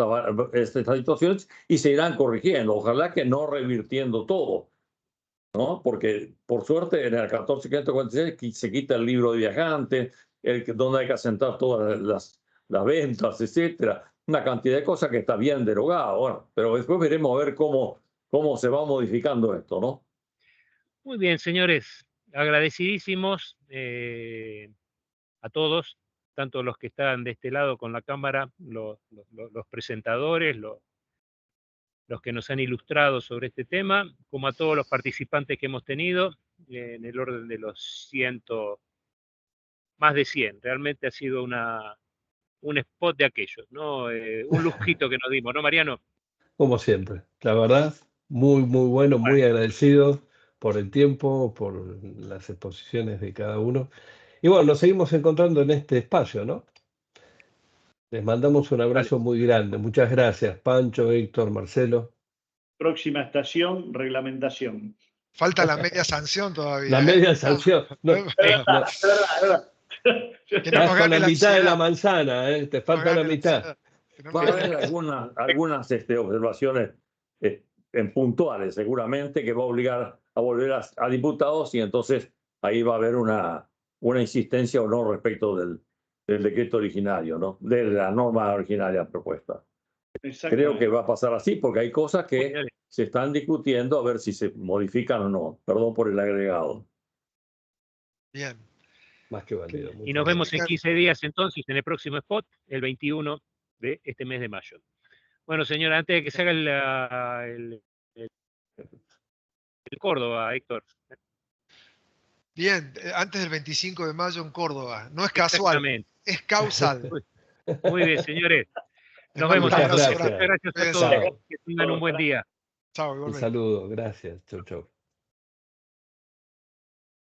estas situaciones y se irán corrigiendo. Ojalá que no revirtiendo todo, ¿no? Porque, por suerte, en el 14.546 se quita el libro de viajantes, donde hay que asentar todas las ventas, etcétera. Una cantidad de cosas que está bien derogada. Bueno, pero después veremos a ver cómo se va modificando esto, ¿no? Muy bien, señores. Agradecidísimos a todos, tanto los que están de este lado con la cámara, los presentadores, los que nos han ilustrado sobre este tema, como a todos los participantes que hemos tenido, en el orden de los más de 100. Realmente ha sido un spot de aquellos, ¿no? Un lujito que nos dimos, ¿no, Mariano? Como siempre, la verdad, muy, muy bueno, muy agradecido por el tiempo, por las exposiciones de cada uno. Y bueno, nos seguimos encontrando en este espacio, ¿no? Les mandamos un abrazo muy grande. Muchas gracias, Pancho, Héctor, Marcelo. Próxima estación, reglamentación. Falta la media sanción todavía. La media sanción. No, Es verdad. estás con la mitad de la manzana, ¿eh? Te falta la mitad. Va a haber algunas observaciones puntuales, seguramente, que va a obligar a volver a diputados, y entonces ahí va a haber una insistencia o no respecto del decreto originario, ¿no? De la norma originaria propuesta. Creo que va a pasar así, porque hay cosas que se están discutiendo a ver si se modifican o no. Perdón por el agregado. Bien. Más que válido. Y nos vemos en 15 días entonces en el próximo spot, el 21 de este mes de mayo. Bueno, señora, antes de que se haga el Córdoba, Héctor. Bien, antes del 25 de mayo en Córdoba. No es casual, es causal. Muy bien, señores. Nos vemos. Muchas Muchas gracias. gracias a todos. Que tengan un buen día. Chao, Un igualmente. saludo, gracias. Chau, chau.